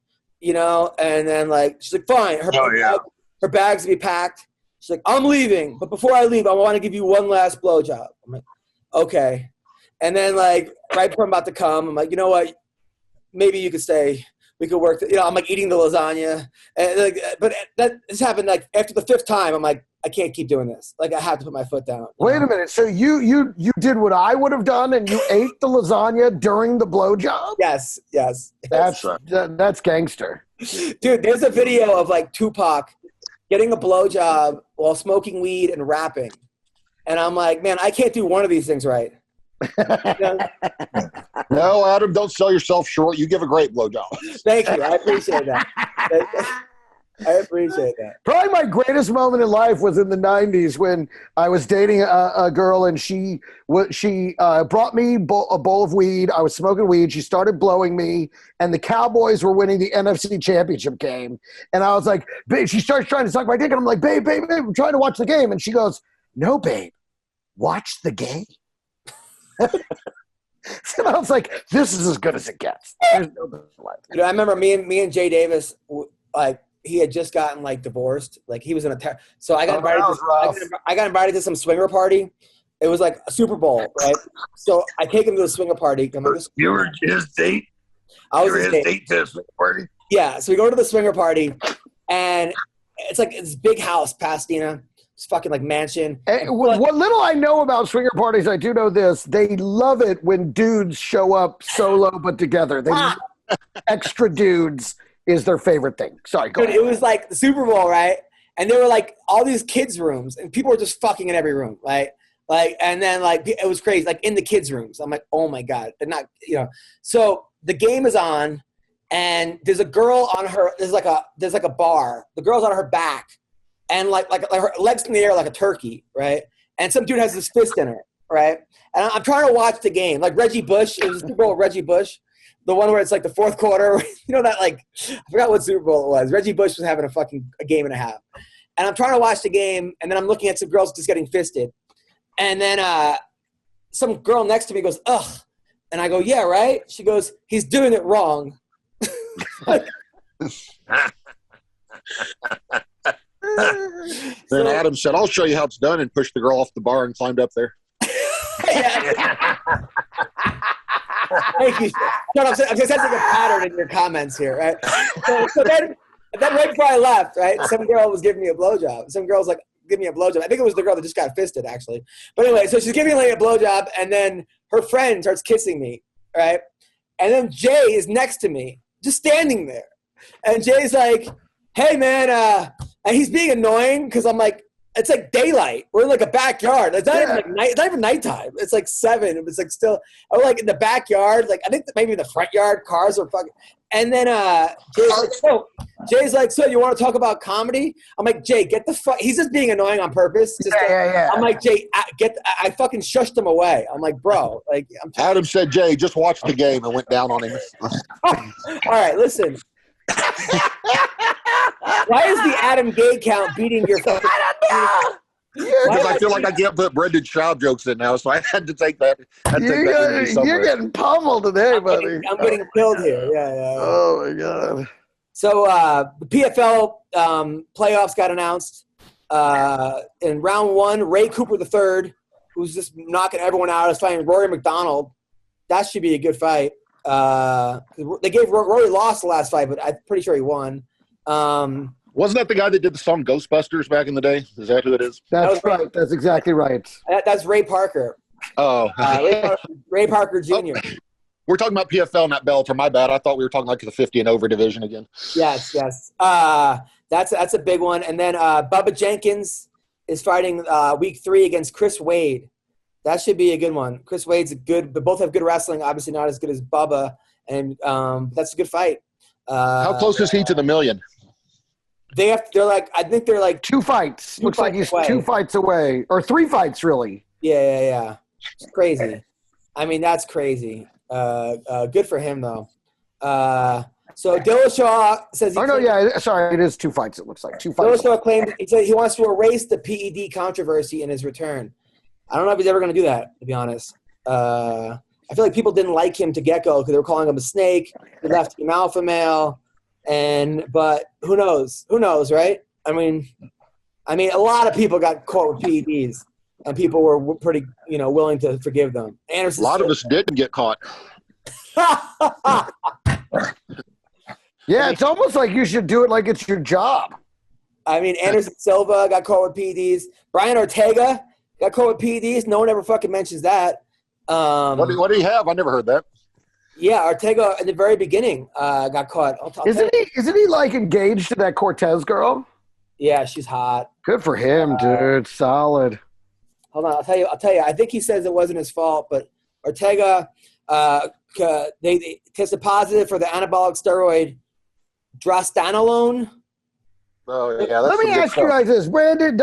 you know. And then like, she's like, fine. Her bags would be packed. She's like, I'm leaving, but before I leave, I want to give you one last blowjob. I'm like, okay. And then like, right before I'm about to come, I'm like, you know what? Maybe you could stay. We could work. You know, I'm like eating the lasagna, and like, but that has happened like after the 5th time. I'm like, I can't keep doing this. Like, I have to put my foot down. Wait a minute. So you did what I would have done, and you ate the lasagna during the blowjob? Yes. That's gangster. Dude, there's a video of like Tupac getting a blowjob while smoking weed and rapping, and I'm like, man, I can't do one of these things right. You know? No, Adam, don't sell yourself short. You give a great blowjob. Thank you. I appreciate that. I appreciate that. Probably my greatest moment in life was in the 90s when I was dating a girl, and she brought me a bowl of weed. I was smoking weed. She started blowing me, and the Cowboys were winning the NFC Championship game. And I was like, babe, she starts trying to suck my dick, and I'm like, babe, I'm trying to watch the game. And she goes, no, babe, watch the game. And I was like, this is as good as it gets. There's no better life. You know, I remember me and Jay Davis, like, he had just gotten like divorced. Like he was in a so I got invited. That was rough. I got invited to some swinger party. It was like a Super Bowl, right? So I take him to the swinger party. You were his date. I was You were his his date. date to the party. Yeah, so we go to the swinger party, and it's like this big house, Pasadena. It's fucking like mansion. What little I know about swinger parties, I do know this: they love it when dudes show up solo but together. They extra dudes is their favorite thing. Sorry, go Dude, ahead. it was like the Super Bowl, right? And there were like all these kids' rooms, and people were just fucking in every room, right? Like, and then like it was crazy, like in the kids' rooms. I'm like, oh my god, they're not, So the game is on, and there's a girl on her. There's like a bar. The girl's on her back, and like her legs in the air like a turkey, right? And some dude has his fist in her, right? And I'm trying to watch the game, like Reggie Bush. It was the Super Bowl with Reggie Bush, the one where it's like the fourth quarter. That like I forgot what Super Bowl it was. Reggie Bush was having a game and a half, and I'm trying to watch the game, and then I'm looking at some girls just getting fisted. And then some girl next to me goes, ugh. And I go, yeah, right? She goes, he's doing it wrong. Then Adam said, I'll show you how it's done, and pushed the girl off the bar and climbed up there. Thank you. I'm just sensing a pattern in your comments here, right? So then right before I left, right, some girl was giving me a blowjob. Some girl's like, give me a blowjob. I think it was the girl that just got fisted, actually. But anyway, so she's giving me a blowjob, and then her friend starts kissing me, right? And then Jay is next to me, just standing there. And Jay's like, hey, man, and he's being annoying because I'm like, it's like daylight. We're in like a backyard. It's not even like night. It's not even nighttime. It's like 7. It's like still. I'm like in the backyard. Like I think maybe in the front yard, cars are fucking. And then Jay's like, so you want to talk about comedy? I'm like, Jay, get the fuck. He's just being annoying on purpose. I'm like, Jay, I fucking shushed him away. I'm like, bro, like. Adam said, Jay, just watch the game, and went down on him. All right, listen. Why is the Adam Gay count beating your fucking? I don't know. Because I feel like I can't put Brendan Schaub jokes in now, so I had to take that. You're getting pummeled today, buddy. I'm getting killed here. Yeah. Oh my god. So the PFL playoffs got announced. In round 1, Ray Cooper III, who's just knocking everyone out, is fighting Rory McDonald. That should be a good fight. They gave Rory lost the last fight, but I'm pretty sure he won. Wasn't that the guy that did the song Ghostbusters back in the day? Is that who it is? That's right. That's exactly right. That's Ray Parker. Oh. Ray Parker Jr. We're talking about PFL, not Bellator. My bad. I thought we were talking like the 50 and over division again. Yes. That's a big one. And then Bubba Jenkins is fighting week 3 against Chris Wade. That should be a good one. Chris Wade's good, but both have good wrestling. Obviously not as good as Bubba, and that's a good fight. How close is he to the million? I think they're like 2 fights. Looks like he's away. 2 fights away, or 3 fights really. Yeah. It's crazy. I mean, that's crazy. Good for him though. So Dillashaw says. Sorry, it is 2 fights. It looks like 2 fights. Dillashaw claimed he said he wants to erase the PED controversy in his return. I don't know if he's ever going to do that, to be honest. I feel like people didn't like him to get-go because they were calling him a snake. He left him alpha male. But who knows? Who knows, right? I mean, a lot of people got caught with PEDs, and people were pretty, willing to forgive them. Anderson. A lot of us didn't get caught. Yeah, it's almost like you should do it like it's your job. I mean, Anderson Silva got caught with PEDs. Brian Ortega got caught with PEDs. No one ever fucking mentions that. What do you have? I never heard that. Yeah, Ortega at the very beginning got caught. Isn't he like engaged to that Cortez girl? Yeah, she's hot. Good for him, dude. Solid. Hold on, I'll tell you. I think he says it wasn't his fault, but Ortega, they tested positive for the anabolic steroid drostanolone. Oh yeah. Let me ask you guys this, Brandon,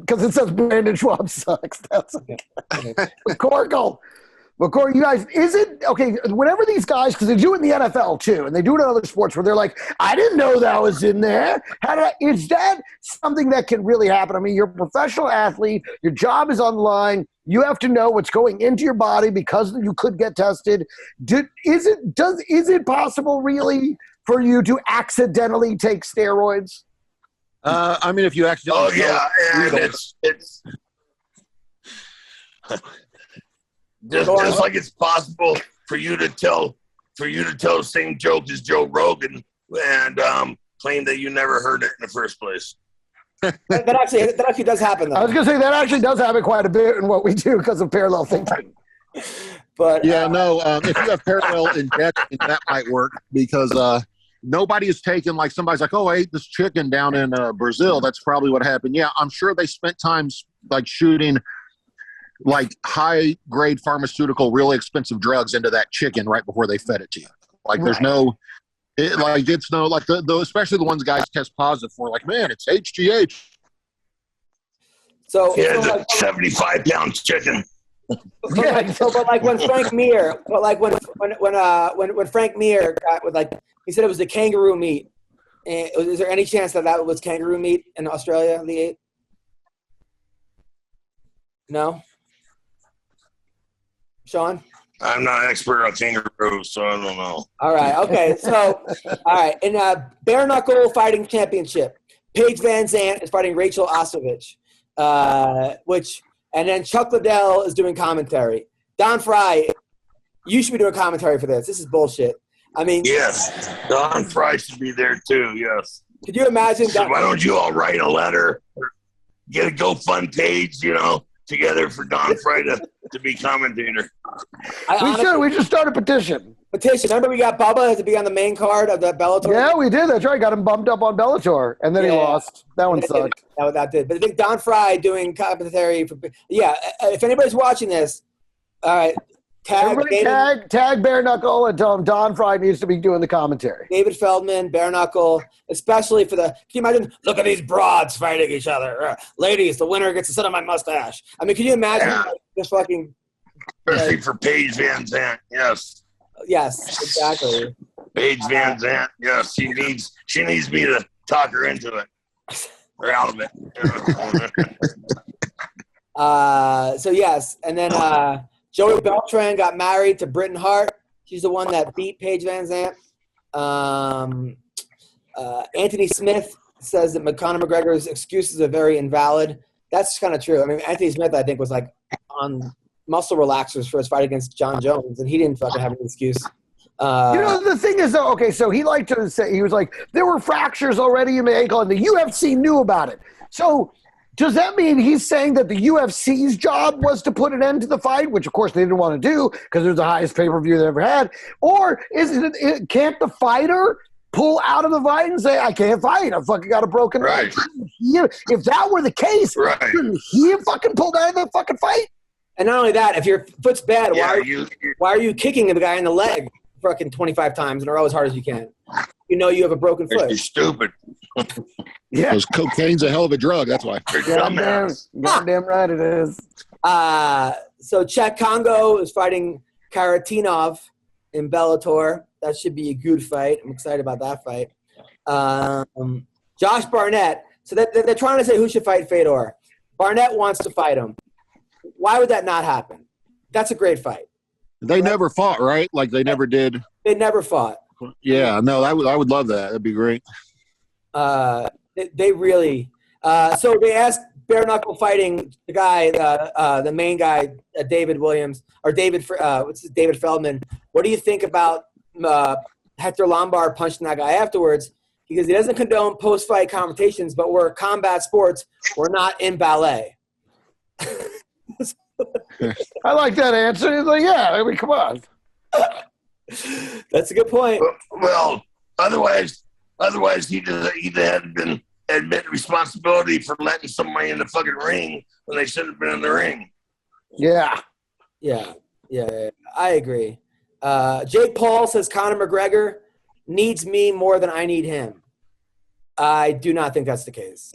because it says Brandon Schwab sucks. That's McCorkle. McCorkle, you guys, is it okay? Whenever these guys, because they do it in the NFL too, and they do it in other sports, where they're like, "I didn't know that was in there." Is that something that can really happen? I mean, you're a professional athlete. Your job is on the line. You have to know what's going into your body because you could get tested. Is it possible, really, for you to accidentally take steroids? I mean, if you accidentally. Oh yeah, and it's just like it's possible for you to tell the same joke as Joe Rogan and claim that you never heard it in the first place. that actually does happen, though. I was going to say that actually does happen quite a bit in what we do because of parallel thinking. But yeah, no. If you have parallel injection, that might work because nobody is taking, like, somebody's like, oh, I ate this chicken down in Brazil. That's probably what happened. Yeah, I'm sure they spent time like shooting like high grade pharmaceutical, really expensive drugs into that chicken right before they fed it to you. Like there's no, it's no, like the especially the ones guys test positive for, like, man, it's HGH. So yeah, it's a 75-pound chicken. But like when Frank Mir, when Frank Mir got with, like, he said it was the kangaroo meat. And is there any chance that was kangaroo meat in Australia? They ate? No. Sean? I'm not an expert on kangaroos, so I don't know. All right. Okay. So, all right. In bare knuckle fighting championship, Paige Van Zandt is fighting Rachel Ostovich, and then Chuck Liddell is doing commentary. Don Frye, you should be doing commentary for this. This is bullshit. I mean, yes, Don Frye should be there too. Yes. Could you imagine? So why don't you all write a letter, or get a GoFund page, together for Don Frye to be commentator? We should start a petition. Remember we got Bubba to be on the main card of the Bellator? Yeah, we did. That's right. Got him bumped up on Bellator, and then he lost. That one sucked. That did. But I think Don Frye doing commentary for – if anybody's watching this, all right, tag Bare Knuckle and tell him Don Frye needs to be doing the commentary. David Feldman, Bare Knuckle, especially for the – can you imagine? Look at these broads fighting each other. Ladies, the winner gets to sit on my mustache. I mean, can you imagine this fucking – especially for Paige Van Zandt, yes. Yes, exactly. Paige Van Zandt, yes. She needs me to talk her into it. Or out of it. So, yes. And then Joey Beltran got married to Britton Hart. She's the one that beat Paige Van Zandt. Anthony Smith says that Conor McGregor's excuses are very invalid. That's kind of true. I mean, Anthony Smith, I think, was like on muscle relaxers for his fight against John Jones, and he didn't fucking have an excuse. The thing is, though, okay, so he liked to say, he was like, there were fractures already in the ankle, and the UFC knew about it. So does that mean he's saying that the UFC's job was to put an end to the fight, which, of course, they didn't want to do because it was the highest pay-per-view they ever had? Or can't the fighter pull out of the fight and say, I can't fight, I fucking got a broken leg? If that were the case, couldn't he have fucking pulled out of the fucking fight? And not only that, if your foot's bad, why are you kicking the guy in the leg fucking 25 times in a row as hard as you can? You know you have a broken foot. You're stupid. Yeah. Because cocaine's a hell of a drug, that's why. Goddamn right it is. So Cheick Kongo is fighting Karatinov in Bellator. That should be a good fight. I'm excited about that fight. Josh Barnett. So they're trying to say who should fight Fedor. Barnett wants to fight him. Why would that not happen? That's a great fight. They never fought, right? Like they never did. They never fought. Yeah, no, I would love that. That'd be great. They really. So they asked bare knuckle fighting the guy, the main guy, David Williams or David Feldman. What do you think about Hector Lombard punching that guy afterwards? Because he doesn't condone post-fight confrontations, but we're combat sports. We're not in ballet. I like that answer. He's like, yeah, I mean, come on. That's a good point. Well, otherwise he'd had been admit responsibility for letting somebody in the fucking ring when they shouldn't have been in the ring. Yeah. I agree. Jake Paul says Conor McGregor needs me more than I need him. I do not think that's the case.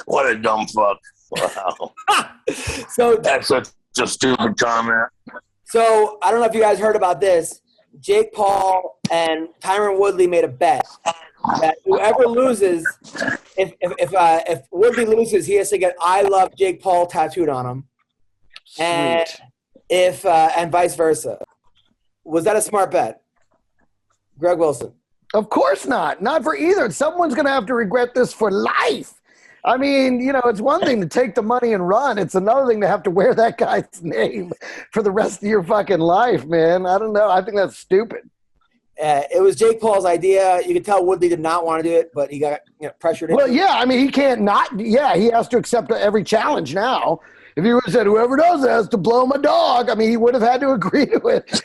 What a dumb fuck. Wow. So that's such a stupid comment. So I don't know if you guys heard about this. Jake Paul and Tyron Woodley made a bet that whoever loses, if Woodley loses, he has to get "I love Jake Paul" tattooed on him, and vice versa. Was that a smart bet? Greg Wilson. Of course not. Not for either. Someone's going to have to regret this for life. I mean, it's one thing to take the money and run. It's another thing to have to wear that guy's name for the rest of your fucking life, man. I don't know. I think that's stupid. It was Jake Paul's idea. You could tell Woodley did not want to do it, but he got pressured into Well, yeah. I mean, he can't not. Yeah, he has to accept every challenge now. If he would have said, whoever does that has to blow my dog, I mean, he would have had to agree to it.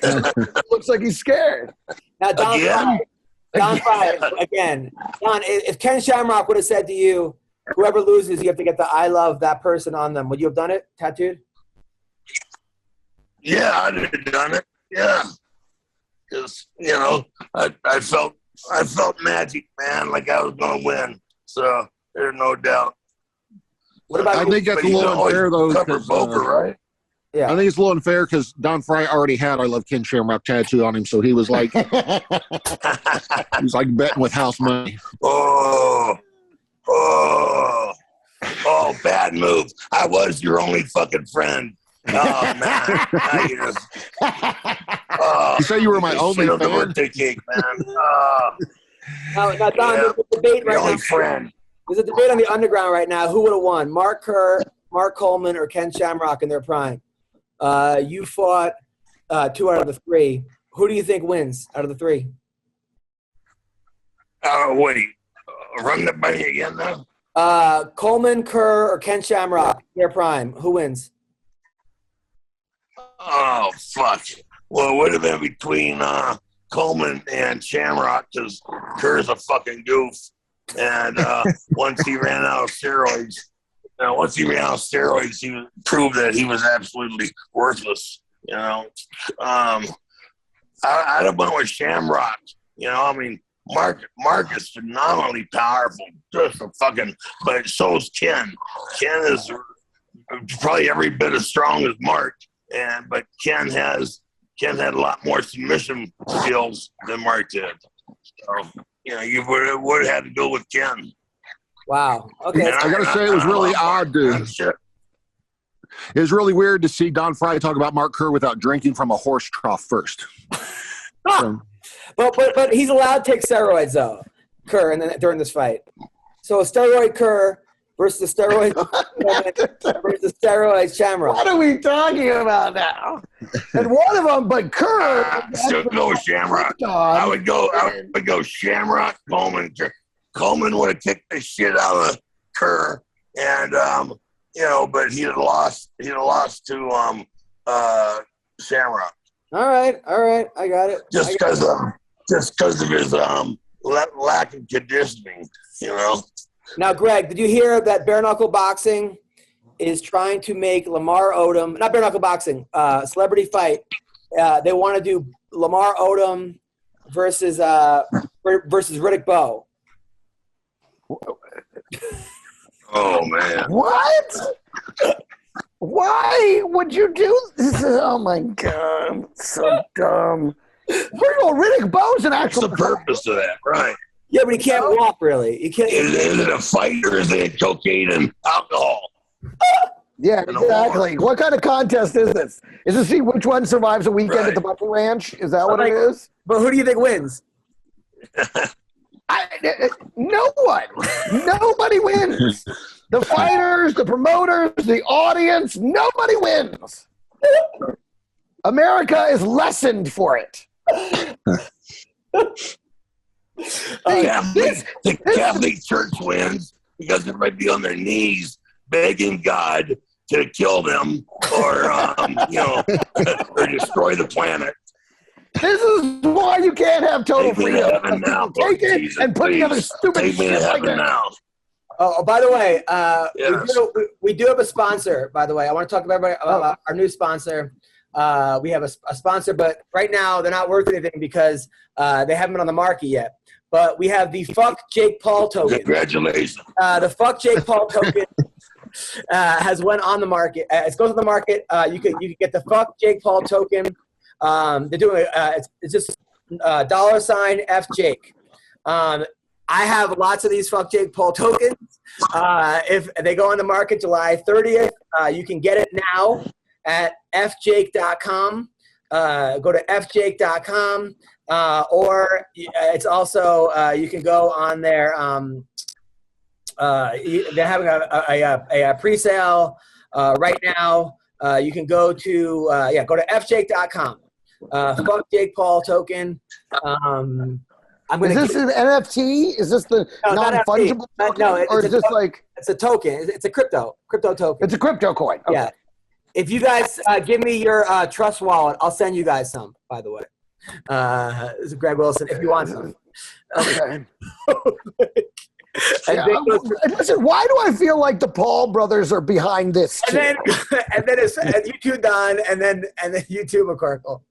Looks like he's scared. Now, Don Frye, again. Don, if Ken Shamrock would have said to you, whoever loses, you have to get the I love that person on them, would you have done it, tattooed? Yeah, I'd have done it. Yeah. Because, I felt magic, man, like I was going to win. So there's no doubt. What about I think that's a little unfair, though. Right? Yeah. I think it's a little unfair because Don Frye already had I Love Ken Shamrock tattoo on him, so he was like, betting with house money. Oh, bad move. I was your only fucking friend. Oh, man. Now you just, you say you were my only fan? Birthday cake, man. Now, Don, there's a debate right now. Friend. There's a debate on the underground right now. Who would have won, Mark Kerr, Mark Coleman, or Ken Shamrock in their prime? You fought 2 out of the 3. Who do you think wins out of the 3? Wait. Run that by me again, now? Coleman, Kerr, or Ken Shamrock, their prime. Who wins? Oh, fuck. Well, it would have been between Coleman and Shamrock because Kerr's a fucking goof. And once he ran out of steroids, he proved that he was absolutely worthless. I'd have went with Shamrock. Mark is phenomenally powerful, just a fucking. But so's Ken. Ken is probably every bit as strong as Mark, but Ken had a lot more submission skills than Mark did. So you would have had to go with Ken. Wow. Okay. I gotta say, it was really odd, dude. It was really weird to see Don Frye talk about Mark Kerr without drinking from a horse trough first. But he's allowed to take steroids though, Kerr, and then during this fight. So steroid Kerr versus steroid versus steroid Shamrock. What are we talking about now? And one of them, but Kerr. Still go with Shamrock. I would go Shamrock, Coleman. Coleman would have kicked the shit out of Kerr, and but he'd have lost to Shamrock. All right, I got it. Just because of his lack of conditioning, Now, Greg, did you hear that bare knuckle boxing is trying to make Lamar Odom, not bare knuckle boxing, celebrity fight? They want to do Lamar Odom versus Riddick Bowe. Oh man! What? Why would you do this? Oh my god, so dumb. First of all, Riddick Bowe's an actual. What's the purpose of that, right? Yeah, but he can't walk really. He can't. Is it a fight or is it cocaine and alcohol? Yeah, exactly. What kind of contest is this? Is this see which one survives a weekend at the Buffalo Ranch? Is that what it is? But who do you think wins? No one. Nobody wins. The fighters, the promoters, the audience, nobody wins. America is lessened for it. The Catholic Church wins because they might be on their knees begging God to kill them or or destroy the planet. This is why you can't have total freedom. Take it Jesus, and put together stupid take me to shit like heaven that. now. Oh, by the way, Yes. we do have a sponsor, by the way. I want to talk to everybody about our new sponsor. We have a sponsor, but right now they're not worth anything because they haven't been on the market yet. But we have the Fuck Jake Paul token. Congratulations. The Fuck Jake Paul token has went on the market. It goes on the market. You can get the Fuck Jake Paul token. They're doing it's just $F Jake. I have lots of these Fuck Jake Paul tokens. If they go on the market July 30th, you can get it now at fjake.com. go to fjake.com, or it's also you can go on there. They're having a pre-sale right now. You can go to go to fjake.com. Fuck Jake Paul token. Is this an NFT? Is this the non-fungible token? No, or is this like it's a token? It's a crypto token. It's a crypto coin. Okay. Yeah. If you guys give me your trust wallet, I'll send you guys some. By the way, this is Greg Wilson. If you want some. Okay. Listen, why do I feel like the Paul brothers are behind this? And then you two Don, and then you two McCorkle.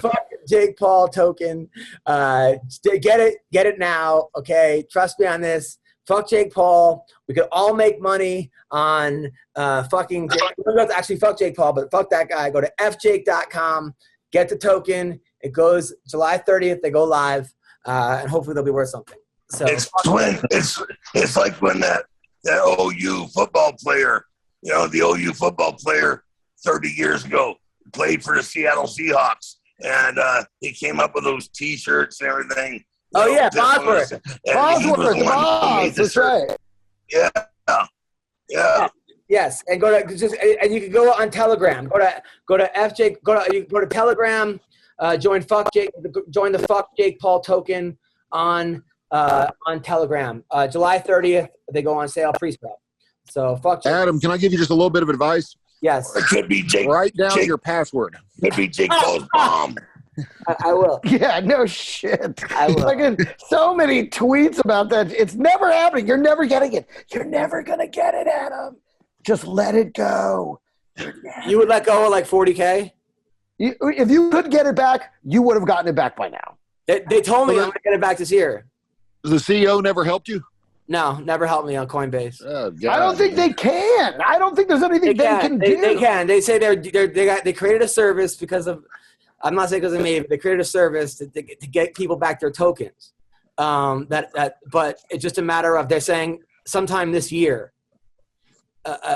Fuck Jake Paul token. Get it now. Okay, trust me on this. Fuck Jake Paul. We could all make money on fucking Jake. We don't have to actually fuck Jake Paul, but fuck that guy. Go to fjake.com. Get the token. It goes July 30th. They go live, and hopefully they'll be worth something. So it's like when that OU football player, the OU football player 30 years ago played for the Seattle Seahawks, and he came up with those T-shirts and everything. Oh yeah, Bosworth. That's right. Yeah. Yes, and and you can go on Telegram. Go to FJ. You go to Telegram. Join the Fuck Jake Paul token on Telegram. July 30th, they go on sale pre-sale. So fuck Jake. Adam, can I give you just a little bit of advice? Yes. It could be Jake. Write down your password. Could be Jake Paul's mom. I will. Yeah, no shit. I will. Fucking so many tweets about that. It's never happening. You're never getting it. You're never gonna get it, Adam. Just let it go. You would let go of like 40K? If you could get it back, you would have gotten it back by now. They told me I'm going to get it back this year. The CEO never helped you? No, never helped me on Coinbase. Oh, God. I don't think they can. I don't think there's anything they can do. They can. They say they created a service because of, I'm not saying because of me, but they created a service to get people back their tokens. But it's just a matter of, they're saying sometime this year,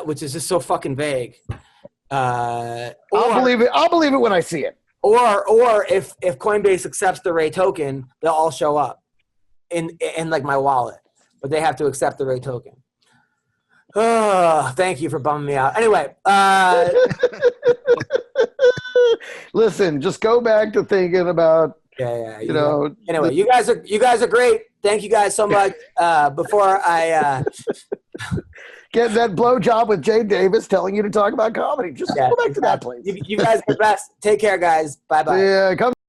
which is just so fucking vague. I'll believe it. I'll believe it when I see it. Or if Coinbase accepts the Ray token, they'll all show up in like my wallet, but they have to accept the Ray token. Oh, thank you for bumming me out. Anyway, listen, just go back to thinking about you know. Anyway, you guys are great. Thank you guys so much. Before I get that blowjob with Jay Davis telling you to talk about comedy, just go back to that place. You guys are the best. Take care, guys. Bye bye. Yeah, come.